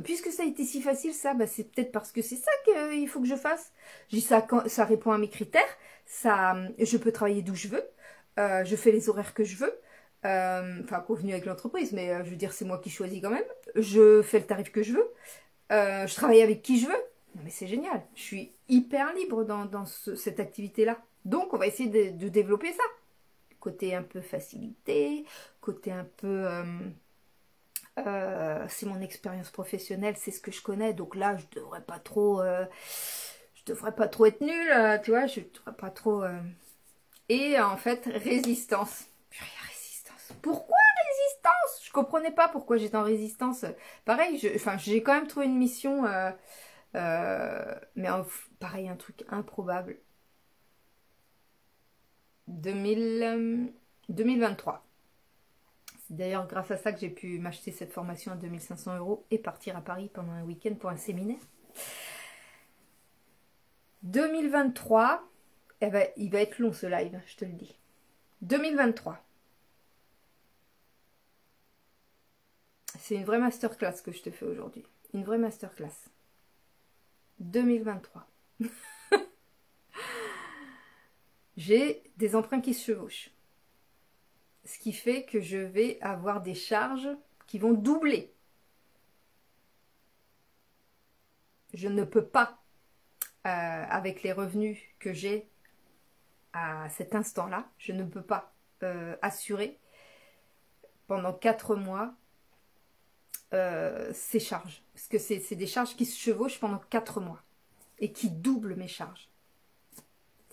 puisque ça a été si facile, ça, bah, c'est peut-être parce que c'est ça qu'il faut que je fasse. Je dis, ça répond à mes critères. Je peux travailler d'où je veux. Je fais les horaires que je veux. Enfin, convenu avec l'entreprise, mais je veux dire, c'est moi qui choisis quand même. Je fais le tarif que je veux. Je travaille avec qui je veux. Non, mais c'est génial. Je suis hyper libre dans cette activité-là. Donc, on va essayer de développer ça. Côté un peu facilité, côté un peu... c'est mon expérience professionnelle, c'est ce que je connais. Donc là, je devrais pas trop être nulle, tu vois. Je devrais pas trop... Et en fait, résistance. Purée, résistance. Pourquoi résistance? Je comprenais pas pourquoi j'étais en résistance. Pareil, j'ai quand même trouvé une mission... mais pareil, un truc improbable. 2023. C'est d'ailleurs grâce à ça que j'ai pu m'acheter cette formation à 2500 € et partir à Paris pendant un week-end pour un séminaire. 2023, il va être long ce live, je te le dis. 2023. C'est une vraie masterclass que je te fais aujourd'hui. Une vraie masterclass. 2023. J'ai des emprunts qui se chevauchent. Ce qui fait que je vais avoir des charges qui vont doubler. Je ne peux pas, avec les revenus que j'ai à cet instant-là, je ne peux pas assurer pendant 4 mois ces charges. Parce que c'est des charges qui se chevauchent pendant 4 mois et qui doublent mes charges.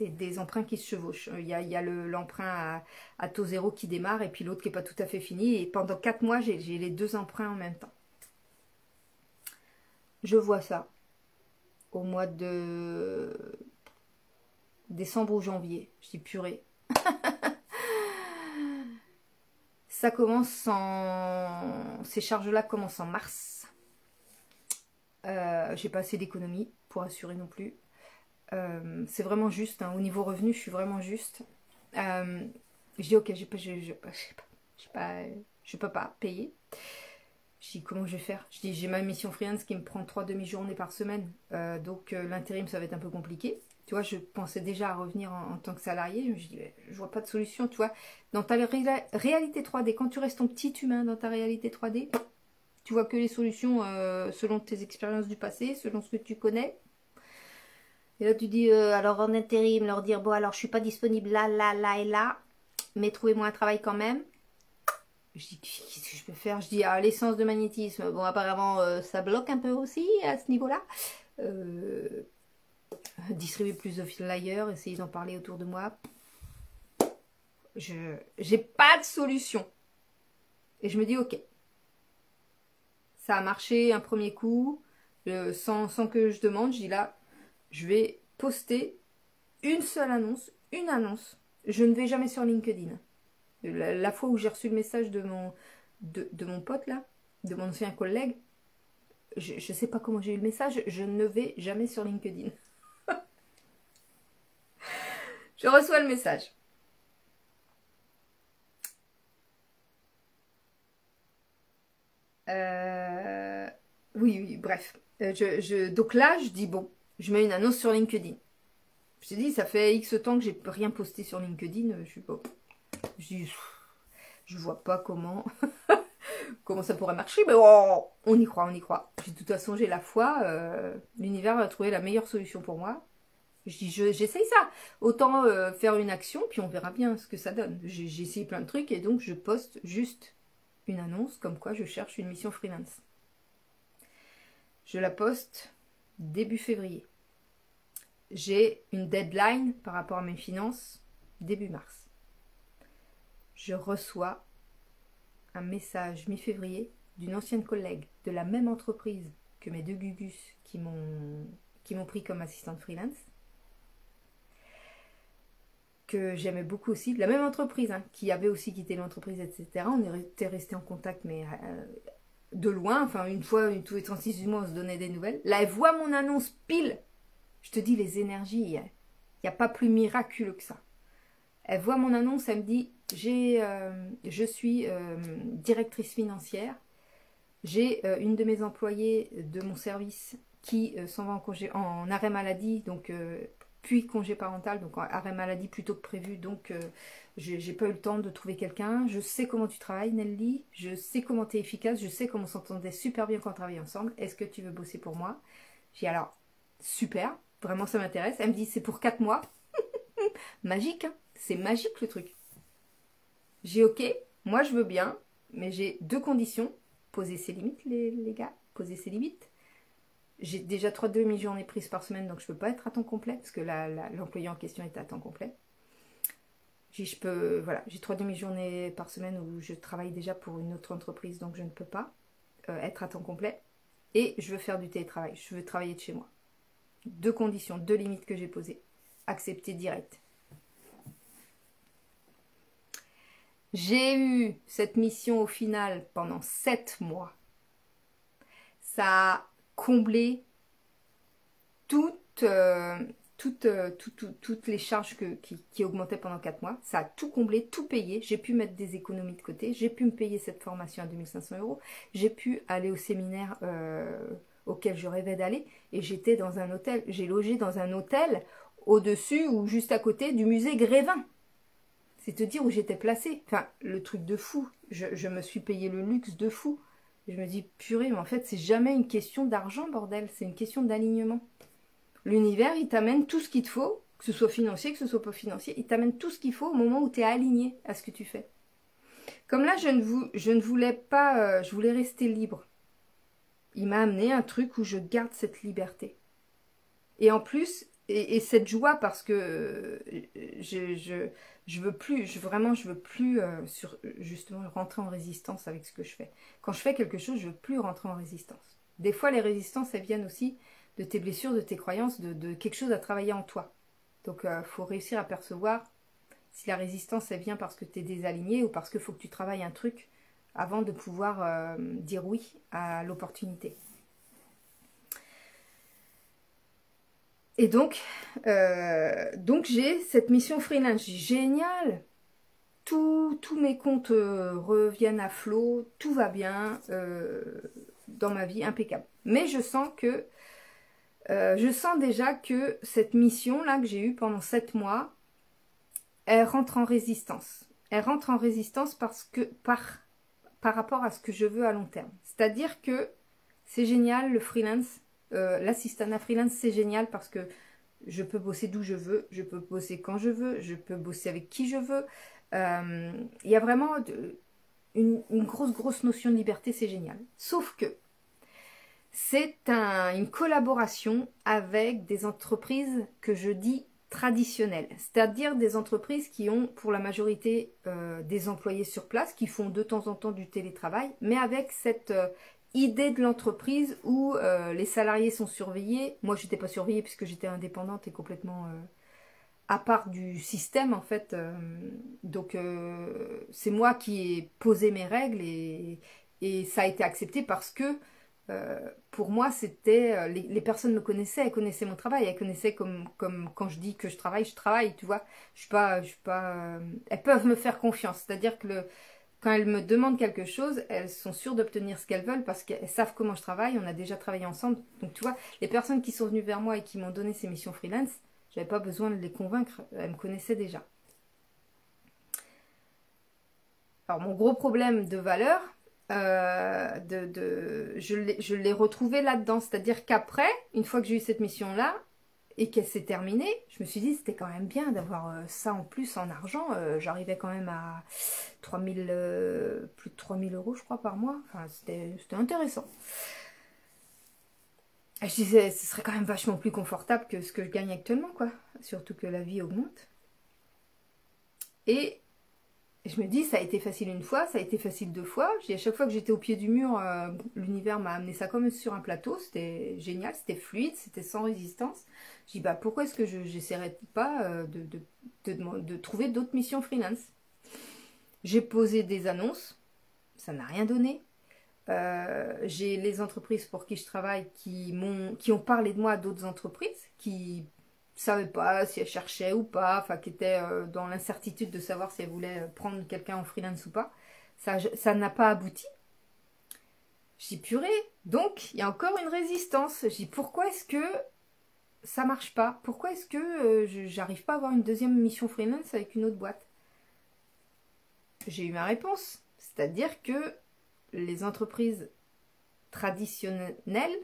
Des emprunts qui se chevauchent. Il y a l'emprunt à taux zéro qui démarre et puis l'autre qui n'est pas tout à fait fini. Et pendant 4 mois, j'ai les 2 emprunts en même temps. Je vois ça au mois de décembre ou janvier. Je dis purée. Ça commence Ces charges-là commencent en mars. J'ai pas assez d'économies pour assurer non plus. C'est vraiment juste, hein. Au niveau revenu, je suis vraiment juste. Je dis ok, je peux pas payer. Je dis comment je vais faire. Je dis j'ai ma mission freelance qui me prend 3 demi-journées par semaine, donc l'intérim ça va être un peu compliqué. Tu vois, je pensais déjà à revenir en tant que salarié. Je dis je vois pas de solution. Tu vois, dans ta réalité 3D, quand tu restes ton petit humain dans ta réalité 3D, tu vois que les solutions selon tes expériences du passé, selon ce que tu connais. Et là, tu dis, alors en intérim, leur dire, bon, alors je suis pas disponible là, là, là et là, mais trouvez-moi un travail quand même. Je dis, qu'est-ce que je peux faire? Je dis, ah, l'essence de magnétisme, bon, apparemment, ça bloque un peu aussi à ce niveau-là. Distribuer plus de flyers, essayer d'en parler autour de moi. J'ai pas de solution. Et je me dis, ok, ça a marché un premier coup, sans que je demande, je dis là, je vais poster une seule annonce, une annonce. Je ne vais jamais sur LinkedIn. La fois où j'ai reçu le message de mon pote là, de mon ancien collègue, je ne sais pas comment j'ai eu le message, je ne vais jamais sur LinkedIn. Je reçois le message. Oui, bref. Donc là, je dis bon, je mets une annonce sur LinkedIn. Je te dis, ça fait X temps que j'ai rien posté sur LinkedIn. Je vois pas comment ça pourrait marcher, mais oh, on y croit, on y croit. De toute façon, j'ai la foi. L'univers va trouver la meilleure solution pour moi. Je dis, j'essaye ça. Autant faire une action, puis on verra bien ce que ça donne. J'ai essayé plein de trucs et donc je poste juste une annonce comme quoi je cherche une mission freelance. Je la poste. début février. J'ai une deadline par rapport à mes finances début mars. Je reçois un message mi-février d'une ancienne collègue de la même entreprise que mes deux gugus qui m'ont pris comme assistante freelance, que j'aimais beaucoup aussi, de la même entreprise, hein, qui avait aussi quitté l'entreprise, etc. On était restés en contact, mais de loin, enfin une fois, tous les 36 mois, on se donnait des nouvelles. Là, elle voit mon annonce pile. Je te dis, les énergies, il n'y a pas plus miraculeux que ça. Elle voit mon annonce, elle me dit, je suis directrice financière. J'ai une de mes employées de mon service qui s'en va en arrêt maladie, donc puis congé parental, donc arrêt maladie plutôt que prévu, donc j'ai pas eu le temps de trouver quelqu'un. Je sais comment tu travailles, Nelly, je sais comment tu es efficace, je sais comment on s'entendait super bien quand on travaillait ensemble. Est-ce que tu veux bosser pour moi? J'ai dit alors, super, vraiment ça m'intéresse. Elle me dit c'est pour 4 mois. Magique, hein, c'est magique le truc. J'ai ok, moi je veux bien, mais j'ai 2 conditions. Poser ses limites, les gars, poser ses limites. J'ai déjà 3 demi-journées prises par semaine, donc je ne peux pas être à temps complet, parce que l'employé en question est à temps complet. Voilà, j'ai 3 demi-journées par semaine où je travaille déjà pour une autre entreprise, donc je ne peux pas être à temps complet. Et je veux faire du télétravail, je veux travailler de chez moi. 2 conditions, 2 limites que j'ai posées. Accepter direct. J'ai eu cette mission au final pendant 7 mois. Ça a comblé toutes les charges qui augmentaient pendant 4 mois. Ça a tout comblé, tout payé. J'ai pu mettre des économies de côté. J'ai pu me payer cette formation à 2500 €. J'ai pu aller au séminaire auquel je rêvais d'aller. Et j'étais dans un hôtel. J'ai logé dans un hôtel au-dessus ou juste à côté du musée Grévin. C'est te dire où j'étais placée. Enfin, le truc de fou. Je me suis payé le luxe de fou. Je me dis, purée, mais en fait, c'est jamais une question d'argent, bordel. C'est une question d'alignement. L'univers, il t'amène tout ce qu'il te faut, que ce soit financier, que ce soit pas financier. Il t'amène tout ce qu'il faut au moment où tu es aligné à ce que tu fais. Comme là, je ne voulais pas... je voulais rester libre. Il m'a amené un truc où je garde cette liberté. Et en plus... Et cette joie parce que je veux plus, je veux plus justement rentrer en résistance avec ce que je fais. Quand je fais quelque chose, je veux plus rentrer en résistance. Des fois, les résistances, elles viennent aussi de tes blessures, de tes croyances, de quelque chose à travailler en toi. Donc, faut réussir à percevoir si la résistance, elle vient parce que tu es désaligné ou parce qu'il faut que tu travailles un truc avant de pouvoir dire oui à l'opportunité. Et donc j'ai cette mission freelance. Génial! Tous mes comptes reviennent à flot, tout va bien dans ma vie, impeccable. Mais je sens déjà que cette mission-là que j'ai eue pendant 7 mois, elle rentre en résistance. Elle rentre en résistance parce que par rapport à ce que je veux à long terme. C'est-à-dire que c'est génial le freelance. L'assistanat freelance, c'est génial parce que je peux bosser d'où je veux, je peux bosser quand je veux, je peux bosser avec qui je veux. Il y a vraiment une grosse notion de liberté, c'est génial. Sauf que c'est une collaboration avec des entreprises que je dis traditionnelles, c'est-à-dire des entreprises qui ont pour la majorité des employés sur place, qui font de temps en temps du télétravail, mais avec cette idée de l'entreprise où les salariés sont surveillés. Moi, je n'étais pas surveillée puisque j'étais indépendante et complètement à part du système, en fait. Donc, c'est moi qui ai posé mes règles et ça a été accepté parce que pour moi, c'était les personnes me connaissaient, elles connaissaient mon travail, elles connaissaient comme quand je dis que je travaille, tu vois. Je suis pas, elles peuvent me faire confiance. C'est-à-dire que quand elles me demandent quelque chose, elles sont sûres d'obtenir ce qu'elles veulent parce qu'elles savent comment je travaille, on a déjà travaillé ensemble. Donc tu vois, les personnes qui sont venues vers moi et qui m'ont donné ces missions freelance, j'avais pas besoin de les convaincre, elles me connaissaient déjà. Alors mon gros problème de valeur, je l'ai retrouvé là-dedans. C'est-à-dire qu'après, une fois que j'ai eu cette mission-là, et qu'elle s'est terminée, je me suis dit c'était quand même bien d'avoir ça en plus en argent. J'arrivais quand même à 3000, plus de 3000 € je crois par mois. Enfin, c'était intéressant. Je disais, ce serait quand même vachement plus confortable que ce que je gagne actuellement, quoi. Surtout que la vie augmente. Et je me dis, ça a été facile une fois, ça a été facile deux fois. Je dis, à chaque fois que j'étais au pied du mur, l'univers m'a amené ça comme sur un plateau. C'était génial, c'était fluide, c'était sans résistance. Je dis, bah pourquoi est-ce que j'essaierais pas de trouver d'autres missions freelance? J'ai posé des annonces, ça n'a rien donné. J'ai les entreprises pour qui je travaille qui ont parlé de moi à d'autres entreprises qui savaient pas si elles cherchaient ou pas, enfin qui étaient dans l'incertitude de savoir si elles voulaient prendre quelqu'un en freelance ou pas. Ça n'a pas abouti. Je dis purée, donc il y a encore une résistance. Je dis pourquoi est-ce que ça marche pas? Pourquoi est-ce que j'arrive pas à avoir une deuxième mission freelance avec une autre boîte? J'ai eu ma réponse, c'est-à-dire que les entreprises traditionnelles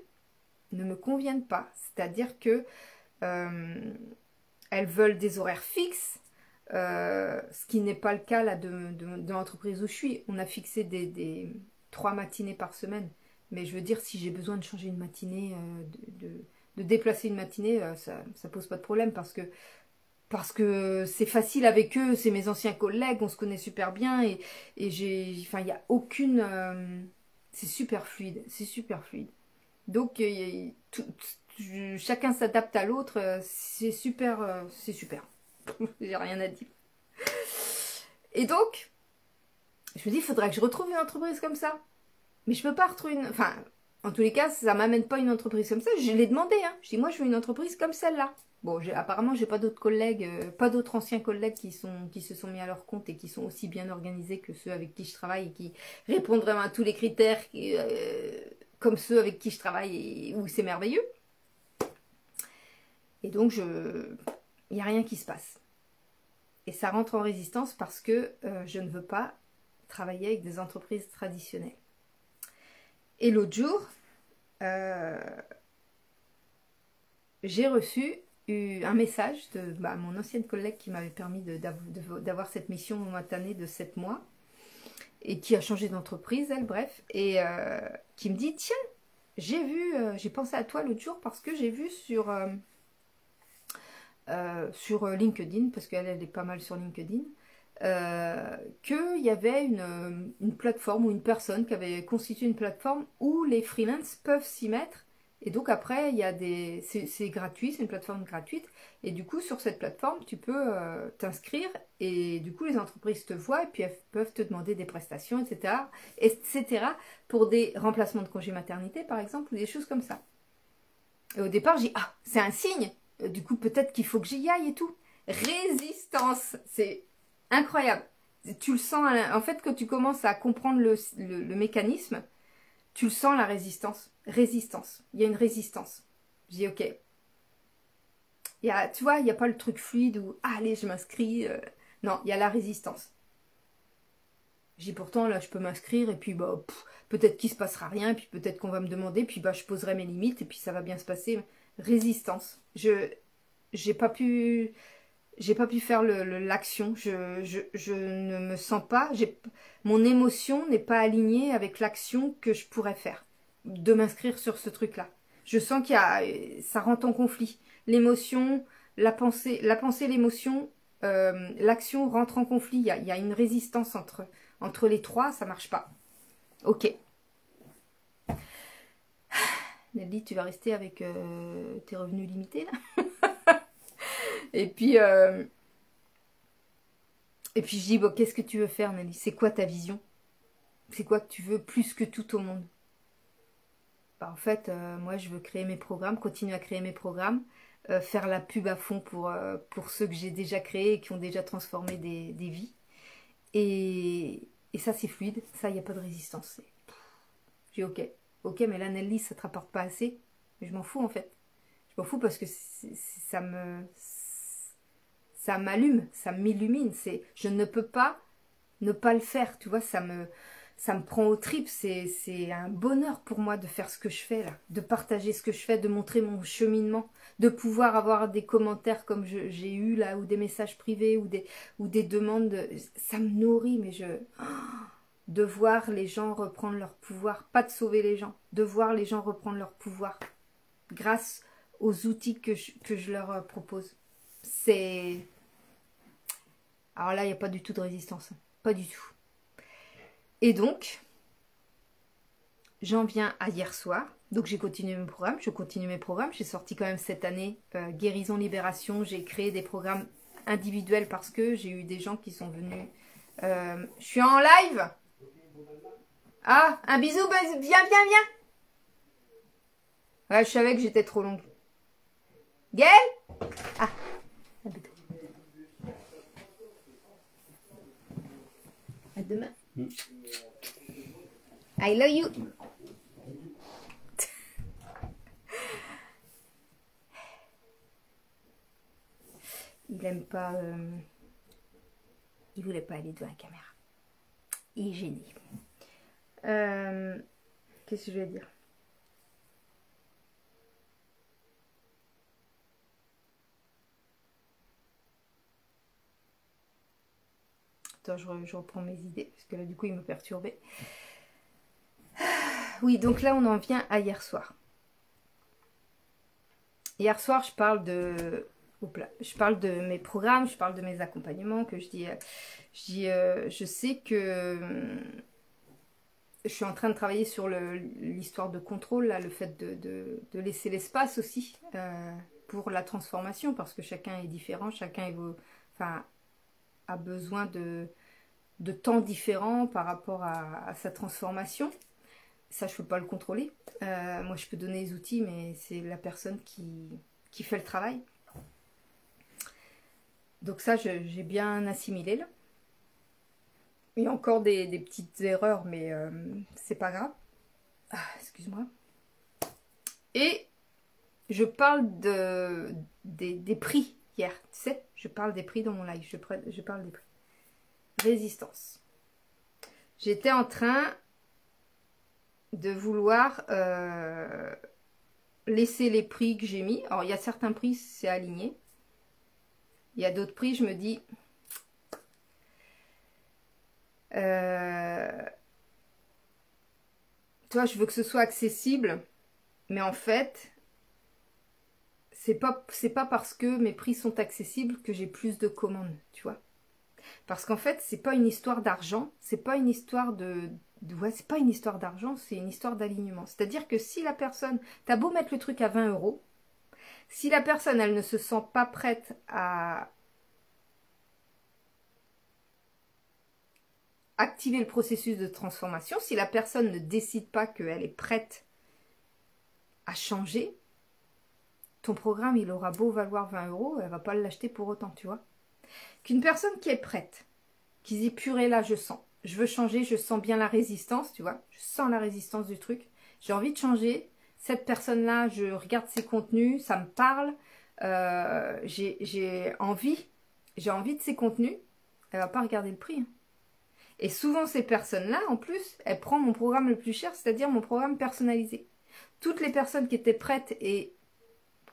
ne me conviennent pas. C'est-à-dire que elles veulent des horaires fixes, ce qui n'est pas le cas là de l'entreprise où je suis. On a fixé des 3 matinées par semaine. Mais je veux dire, si j'ai besoin de changer une matinée, de déplacer une matinée, ça pose pas de problème parce que c'est facile avec eux, c'est mes anciens collègues, on se connaît super bien et enfin, il n'y a aucune, c'est super fluide, c'est super fluide. Donc, chacun s'adapte à l'autre, c'est super, c'est super. J'ai rien à dire. Et donc, je me dis, il faudrait que je retrouve une entreprise comme ça. Mais je peux pas retrouver une, enfin, en tous les cas, ça m'amène pas une entreprise comme ça. Je l'ai demandé, hein. Je dis, moi, je veux une entreprise comme celle-là. Bon, apparemment, j'ai pas d'autres collègues, pas d'autres anciens collègues qui se sont mis à leur compte et qui sont aussi bien organisés que ceux avec qui je travaille et qui répondent vraiment à tous les critères comme ceux avec qui je travaille et où c'est merveilleux. Et donc, il n'y a rien qui se passe. Et ça rentre en résistance parce que je ne veux pas travailler avec des entreprises traditionnelles. Et l'autre jour, j'ai reçu un message de mon ancienne collègue qui m'avait permis d'avoir cette mission momentanée de 7 mois et qui a changé d'entreprise, elle, bref, et qui me dit, tiens, j'ai pensé à toi l'autre jour parce que j'ai vu sur LinkedIn, parce qu'elle est pas mal sur LinkedIn, qu'il y avait une plateforme ou une personne qui avait constitué une plateforme où les freelances peuvent s'y mettre. Et donc après, il y a c'est gratuit, c'est une plateforme gratuite. Et du coup, sur cette plateforme, tu peux t'inscrire et du coup, les entreprises te voient et puis elles peuvent te demander des prestations, etc., etc., pour des remplacements de congé maternité, par exemple, ou des choses comme ça. Et au départ, j'ai dit, ah, c'est un signe. Du coup, peut-être qu'il faut que j'y aille et tout. Résistance, c'est incroyable. Tu le sens, en fait, quand tu commences à comprendre le mécanisme, tu le sens, la résistance. Résistance. Il y a une résistance. Je dis, ok. Tu vois, il n'y a pas le truc fluide où, ah, allez, je m'inscris. Non, il y a la résistance. Je dis, pourtant, là, je peux m'inscrire et puis, bah, peut-être qu'il ne se passera rien, puis peut-être qu'on va me demander, puis bah, je poserai mes limites et puis ça va bien se passer. Résistance. J'ai pas pu faire l'action. Je ne me sens pas. Mon émotion n'est pas alignée avec l'action que je pourrais faire. De m'inscrire sur ce truc-là. Je sens ça rentre en conflit. L'émotion, la pensée, l'émotion, l'action rentrent en conflit. Il y a une résistance entre les trois. Ça marche pas. Ok. Nelly, tu vas rester avec tes revenus limités là. Et puis je dis, bon, qu'est-ce que tu veux faire, Nelly? C'est quoi ta vision? C'est quoi que tu veux plus que tout au monde? Bah, en fait, moi, je veux créer mes programmes, continuer à créer mes programmes, faire la pub à fond pour ceux que j'ai déjà créés et qui ont déjà transformé des vies. Et ça, c'est fluide. Ça, il n'y a pas de résistance. J'ai ok. Ok, mais là, Nelly, ça te rapporte pas assez. Mais je m'en fous, en fait. Je m'en fous parce que ça m'allume, ça m'illumine. Je ne peux pas ne pas le faire, tu vois, ça me prend aux tripes. C'est un bonheur pour moi de faire ce que je fais là, de partager ce que je fais, de montrer mon cheminement, de pouvoir avoir des commentaires comme j'ai eu là, ou des messages privés, ou des demandes. Ça me nourrit, mais de voir les gens reprendre leur pouvoir, pas de sauver les gens, de voir les gens reprendre leur pouvoir. grâce aux outils que je leur propose. Alors là, il n'y a pas du tout de résistance. Pas du tout. Et donc, j'en viens à hier soir. Donc j'ai continué mes programmes. Je continue mes programmes. J'ai sorti quand même cette année Guérison Libération. J'ai créé des programmes individuels parce que j'ai eu des gens qui sont venus. Je suis en live. Ah, un bisou. Viens. Ouais, je savais que j'étais trop longue. Gaëlle. Ah, un bisou. À demain. I love you. Il aime pas. Il voulait pas aller devant la caméra. Il est gêné. Qu'est-ce que je vais dire? Attends, je reprends mes idées parce que là du coup il me perturbait. Oui, donc là on en vient à hier soir. Hier soir je parle de mes programmes, je parle de mes accompagnements, que je sais que je suis en train de travailler sur l'histoire de contrôle, là, le fait de laisser l'espace aussi pour la transformation, parce que chacun est différent, chacun a besoin de temps différents par rapport à sa transformation. Ça, je ne peux pas le contrôler. Moi, je peux donner les outils, mais c'est la personne qui fait le travail. Donc ça, j'ai bien assimilé là. Il y a encore des petites erreurs, mais c'est pas grave. Ah, excuse-moi. Et je parle des prix hier. Tu sais, je parle des prix dans mon live. Je parle des prix. Résistance. J'étais en train de vouloir laisser les prix que j'ai mis. Alors, il y a certains prix, c'est aligné. Il y a d'autres prix, je me dis... toi, je veux que ce soit accessible, mais en fait, c'est pas parce que mes prix sont accessibles que j'ai plus de commandes, tu vois. Parce qu'en fait, c'est pas une histoire d'argent, c'est pas une histoire c'est pas une histoire d'argent, c'est une histoire d'alignement. C'est-à-dire que si la personne, t'as beau mettre le truc à 20 €, si la personne, elle ne se sent pas prête à activer le processus de transformation, si la personne ne décide pas qu'elle est prête à changer, ton programme, il aura beau valoir 20 €, elle va pas l'acheter pour autant, tu vois. Qu'une personne qui est prête, qui dit purée là, je sens, je veux changer, je sens bien la résistance, tu vois, je sens la résistance du truc, j'ai envie de changer, cette personne-là, je regarde ses contenus, ça me parle, j'ai envie de ses contenus, elle va pas regarder le prix. Hein. Et souvent, ces personnes-là, en plus, elles prennent mon programme le plus cher, c'est-à-dire mon programme personnalisé. Toutes les personnes qui étaient prêtes et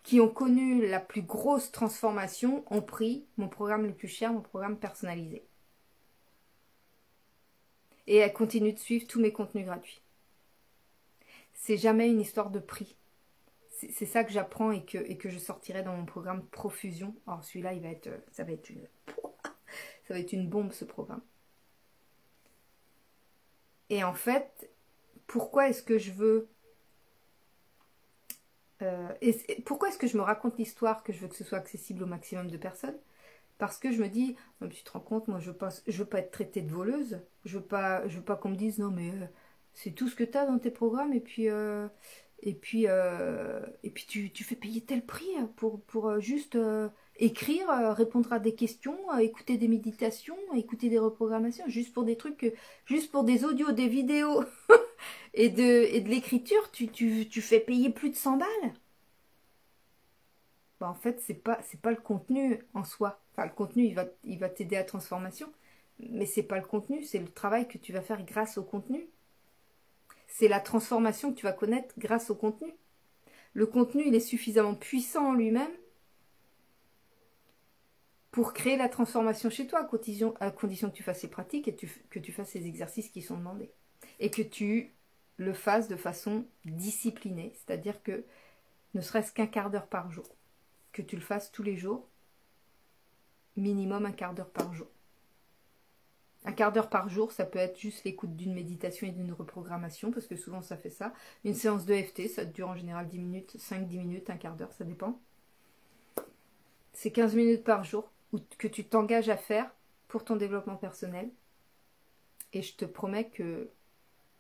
qui ont connu la plus grosse transformation ont pris mon programme le plus cher, mon programme personnalisé. Et elles continuent de suivre tous mes contenus gratuits. C'est jamais une histoire de prix. C'est ça que j'apprends et que je sortirai dans mon programme Profusion. Alors celui-là, ça va être une bombe, ce programme. Et en fait, pourquoi est-ce que je veux... pourquoi est-ce que je me raconte l'histoire que je veux que ce soit accessible au maximum de personnes? Parce que je me dis, tu te rends compte, moi je veux pas être traitée de voleuse. Je veux pas qu'on me dise, non mais c'est tout ce que tu as dans tes programmes et puis tu fais payer tel prix pour juste écrire, répondre à des questions, écouter des méditations, écouter des reprogrammations, juste pour des trucs, juste pour des audios, des vidéos et de l'écriture, tu fais payer plus de 100 balles. Bah, en fait, c'est pas le contenu en soi. Enfin, le contenu, il va t'aider à la transformation, mais c'est pas le contenu, c'est le travail que tu vas faire grâce au contenu. C'est la transformation que tu vas connaître grâce au contenu. Le contenu, il est suffisamment puissant en lui-même pour créer la transformation chez toi, à condition que tu fasses ces pratiques et que tu fasses ces exercices qui sont demandés. Et que tu le fasses de façon disciplinée. C'est-à-dire que ne serait-ce qu'un quart d'heure par jour. Que tu le fasses tous les jours, minimum un quart d'heure par jour. Un quart d'heure par jour, ça peut être juste l'écoute d'une méditation et d'une reprogrammation, parce que souvent ça fait ça. Une séance de EFT, ça dure en général 10 minutes, 5-10 minutes, un quart d'heure, ça dépend. C'est 15 minutes par jour que tu t'engages à faire pour ton développement personnel. Et je te promets que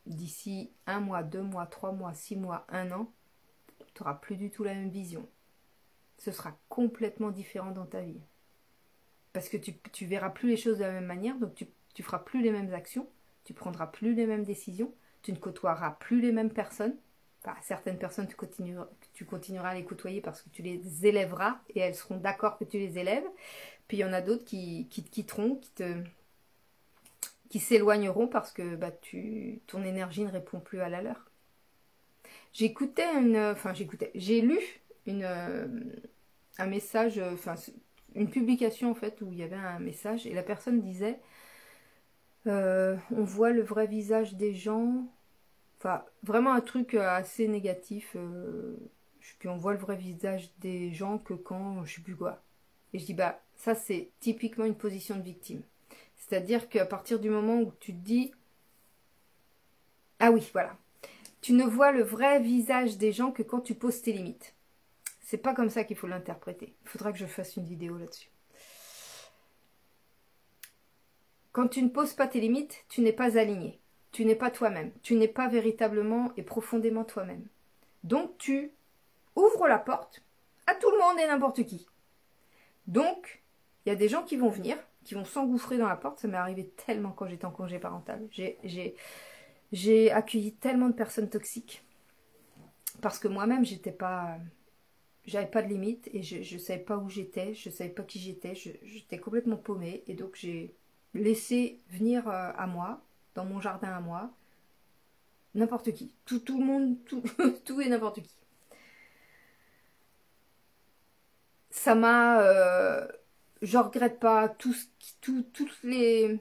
d'ici 1 mois, 2 mois, 3 mois, 6 mois, 1 an, tu n'auras plus du tout la même vision. Ce sera complètement différent dans ta vie. Parce que tu verras plus les choses de la même manière, donc tu feras plus les mêmes actions, tu prendras plus les mêmes décisions, tu ne côtoieras plus les mêmes personnes. Enfin, certaines personnes, tu continueras à les côtoyer parce que tu les élèveras et elles seront d'accord que tu les élèves. Puis il y en a d'autres qui te quitteront, qui s'éloigneront parce que ton énergie ne répond plus à la leur. J'ai lu un message, une publication en fait où il y avait un message et la personne disait on voit le vrai visage des gens, enfin vraiment un truc assez négatif, puis on voit le vrai visage des gens que quand je sais plus quoi. Et je dis ça c'est typiquement une position de victime. C'est-à-dire qu'à partir du moment où tu te dis ah oui voilà, tu ne vois le vrai visage des gens que quand tu poses tes limites. C'est pas comme ça qu'il faut l'interpréter. Il faudra que je fasse une vidéo là-dessus. Quand tu ne poses pas tes limites, tu n'es pas aligné. Tu n'es pas toi-même. Tu n'es pas véritablement et profondément toi-même. Donc tu ouvres la porte à tout le monde et n'importe qui. Donc, il y a des gens qui vont venir, qui vont s'engouffrer dans la porte. Ça m'est arrivé tellement quand j'étais en congé parental. J'ai accueilli tellement de personnes toxiques. Parce que moi-même, j'avais pas de limite et je ne savais pas où j'étais, je ne savais pas qui j'étais, j'étais complètement paumée et donc j'ai laissé venir à moi, dans mon jardin à moi, n'importe qui, tout le monde, tout et n'importe qui. Ça m'a, je regrette pas toutes les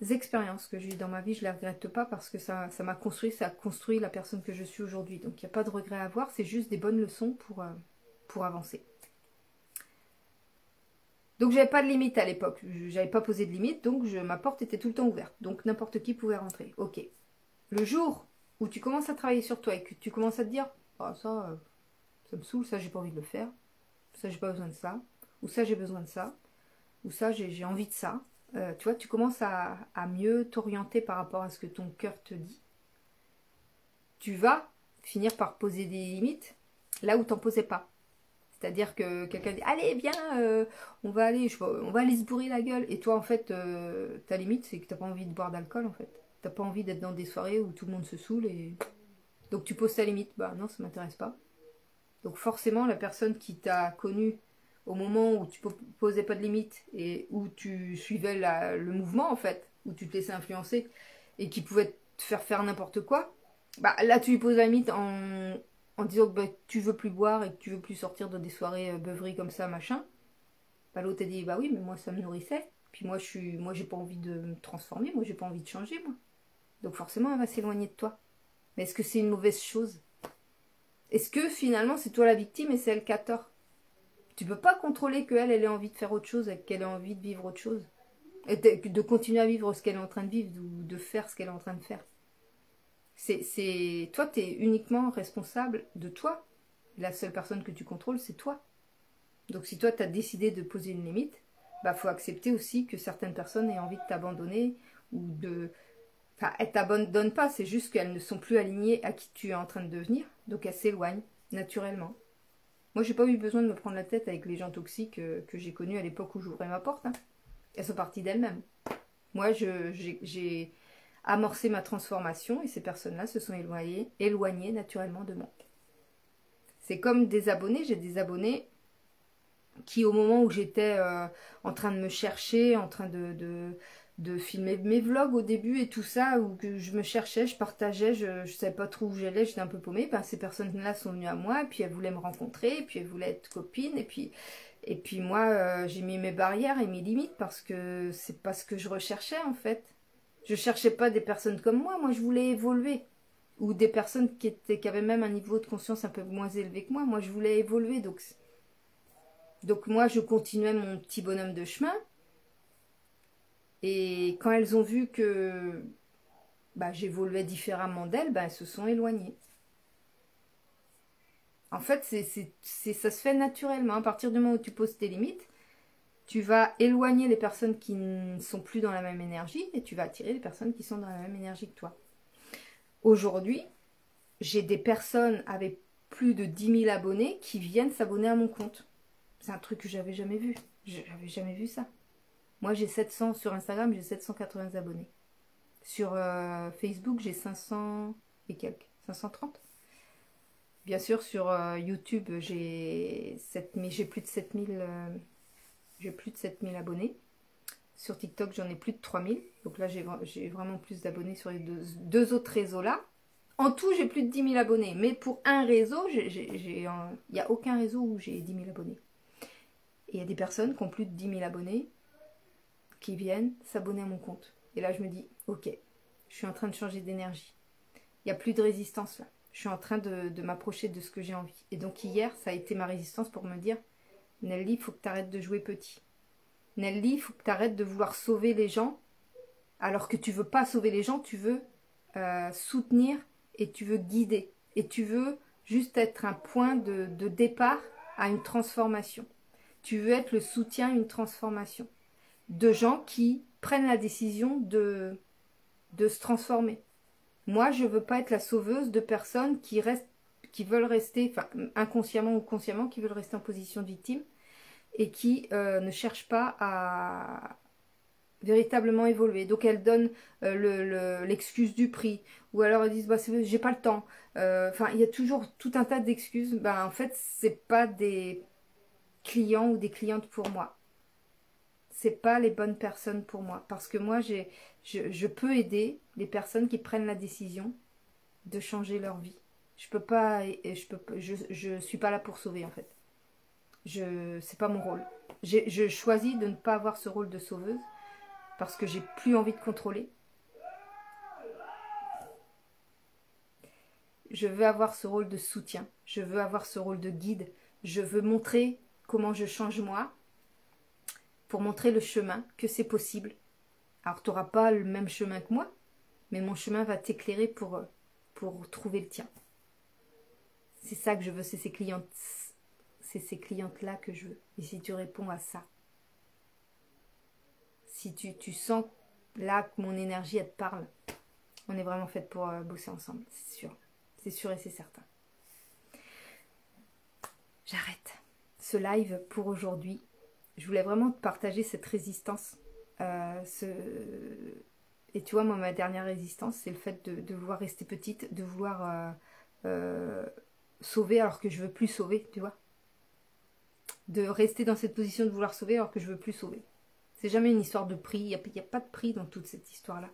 expériences que j'ai eues dans ma vie, je les regrette pas parce que ça m'a construit, ça a construit la personne que je suis aujourd'hui. Donc il n'y a pas de regret à avoir, c'est juste des bonnes leçons pour avancer. Donc j'avais pas de limite à l'époque, j'avais pas posé de limite, donc ma porte était tout le temps ouverte, donc n'importe qui pouvait rentrer. Ok. Le jour où tu commences à travailler sur toi et que tu commences à te dire oh, ça me saoule, ça j'ai pas envie de le faire, ça j'ai pas besoin de ça, ou ça j'ai besoin de ça, ou ça j'ai envie de ça, tu vois, tu commences à mieux t'orienter par rapport à ce que ton cœur te dit. Tu vas finir par poser des limites là où t'en posais pas. C'est-à-dire que quelqu'un dit allez viens, on va aller se bourrer la gueule. Et toi en fait ta limite c'est que t'as pas envie de boire d'alcool en fait. T'as pas envie d'être dans des soirées où tout le monde se saoule et donc tu poses ta limite. Bah non ça m'intéresse pas. Donc forcément la personne qui t'a connu au moment où tu posais pas de limite et où tu suivais le mouvement en fait, où tu te laissais influencer et qui pouvait te faire n'importe quoi, bah là tu lui poses la limite en disant que tu veux plus boire et que tu veux plus sortir de des soirées beuveries comme ça, machin. Bah, l'autre a dit bah oui mais moi ça me nourrissait. Puis moi j'ai pas envie de me transformer, moi j'ai pas envie de changer moi. Donc forcément elle va s'éloigner de toi. Mais est-ce que c'est une mauvaise chose? Est-ce que finalement c'est toi la victime et c'est elle qui a tort? Tu peux pas contrôler qu'elle ait envie de faire autre chose et qu'elle ait envie de vivre autre chose. Et de continuer à vivre ce qu'elle est en train de vivre ou de faire ce qu'elle est en train de faire. Toi, tu es uniquement responsable de toi. La seule personne que tu contrôles, c'est toi. Donc si toi, tu as décidé de poser une limite, bah faut accepter aussi que certaines personnes aient envie de t'abandonner ou de... Enfin, elles t'abandonnent pas, c'est juste qu'elles ne sont plus alignées à qui tu es en train de devenir. Donc elles s'éloignent, naturellement. Moi, j'ai pas eu besoin de me prendre la tête avec les gens toxiques que j'ai connus à l'époque où j'ouvrais ma porte. Hein. Elles sont parties d'elles-mêmes. Moi, j'ai amorcé ma transformation et ces personnes-là se sont éloignées naturellement de moi. C'est comme des abonnés. J'ai des abonnés qui, au moment où j'étais en train de me chercher, en train de filmer mes vlogs au début et tout ça, où que je me cherchais, je partageais, je savais pas trop où j'allais, j'étais un peu paumée, ben, ces personnes-là sont venues à moi, et puis elles voulaient me rencontrer, et puis elles voulaient être copines, et puis moi, j'ai mis mes barrières et mes limites parce que c'est pas ce que je recherchais en fait. Je cherchais pas des personnes comme moi je voulais évoluer. ou des personnes qui avaient même un niveau de conscience un peu moins élevé que moi. Moi, je voulais évoluer, donc moi, je continuais mon petit bonhomme de chemin. Et quand elles ont vu que bah, j'évoluais différemment d'elles, bah, elles se sont éloignées. En fait, ça se fait naturellement. À partir du moment où tu poses tes limites, tu vas éloigner les personnes qui ne sont plus dans la même énergie et tu vas attirer les personnes qui sont dans la même énergie que toi. Aujourd'hui, j'ai des personnes avec plus de 10 000 abonnés qui viennent s'abonner à mon compte. C'est un truc que j'avais jamais vu. J'avais jamais vu ça. Moi, j'ai 700 sur Instagram, j'ai 780 abonnés. Sur Facebook, j'ai 500 et quelques, 530. Bien sûr, sur YouTube, j'ai plus de 7000 j'ai plus de 7000 abonnés. Sur TikTok, j'en ai plus de 3000. Donc là, j'ai vraiment plus d'abonnés sur les deux autres réseaux-là. En tout, j'ai plus de 10 000 abonnés. Mais pour un réseau, il n'y a aucun réseau où j'ai 10 000 abonnés. Et il y a des personnes qui ont plus de 10 000 abonnés qui viennent s'abonner à mon compte. Et là, je me dis, ok, je suis en train de changer d'énergie. Il n'y a plus de résistance là. Je suis en train de m'approcher de ce que j'ai envie. Et donc hier, ça a été ma résistance pour me dire, Nelly, il faut que tu arrêtes de jouer petit. Nelly, il faut que tu arrêtes de vouloir sauver les gens, alors que tu veux pas sauver les gens, tu veux soutenir et tu veux guider. Et tu veux juste être un point de départ à une transformation. Tu veux être le soutien à une transformation. De gens qui prennent la décision de se transformer. Moi, je veux pas être la sauveuse de personnes qui veulent rester, enfin, inconsciemment ou consciemment, qui veulent rester en position de victime et qui ne cherchent pas à véritablement évoluer. Donc elles donnent l'excuse du prix, ou alors elles disent bah, j'ai pas le temps. Enfin, il y a toujours tout un tas d'excuses. Ben, en fait, c'est pas des clients ou des clientes pour moi. C'est pas les bonnes personnes pour moi. Parce que moi, je peux aider les personnes qui prennent la décision de changer leur vie. Je peux pas, je suis pas là pour sauver en fait. C'est pas mon rôle. Je choisis de ne pas avoir ce rôle de sauveuse parce que j'ai plus envie de contrôler. Je veux avoir ce rôle de soutien. Je veux avoir ce rôle de guide. Je veux montrer comment je change moi pour montrer le chemin, que c'est possible. Alors, tu n'auras pas le même chemin que moi, mais mon chemin va t'éclairer pour trouver le tien. C'est ça que je veux, c'est ces clientes-là que je veux. Et si tu réponds à ça, si tu sens là que mon énergie, elle te parle, on est vraiment fait pour bosser ensemble, c'est sûr. C'est sûr et c'est certain. J'arrête ce live pour aujourd'hui. Je voulais vraiment te partager cette résistance. Et tu vois, moi, ma dernière résistance, c'est le fait de vouloir rester petite, de vouloir sauver alors que je veux plus sauver, tu vois. De rester dans cette position de vouloir sauver alors que je veux plus sauver. C'est jamais une histoire de prix. Il n'y a pas de prix dans toute cette histoire-là.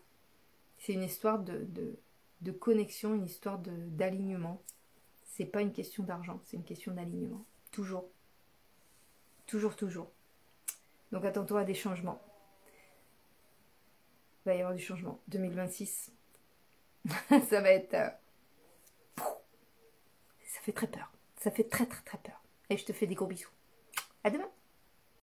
C'est une histoire de connexion, une histoire d'alignement. C'est pas une question d'argent, c'est une question d'alignement. Toujours. Toujours, toujours. Donc attends-toi à des changements. Il va y avoir du changement. 2026. Ça va être... ça fait très peur. Ça fait très très très peur. Et je te fais des gros bisous. À demain.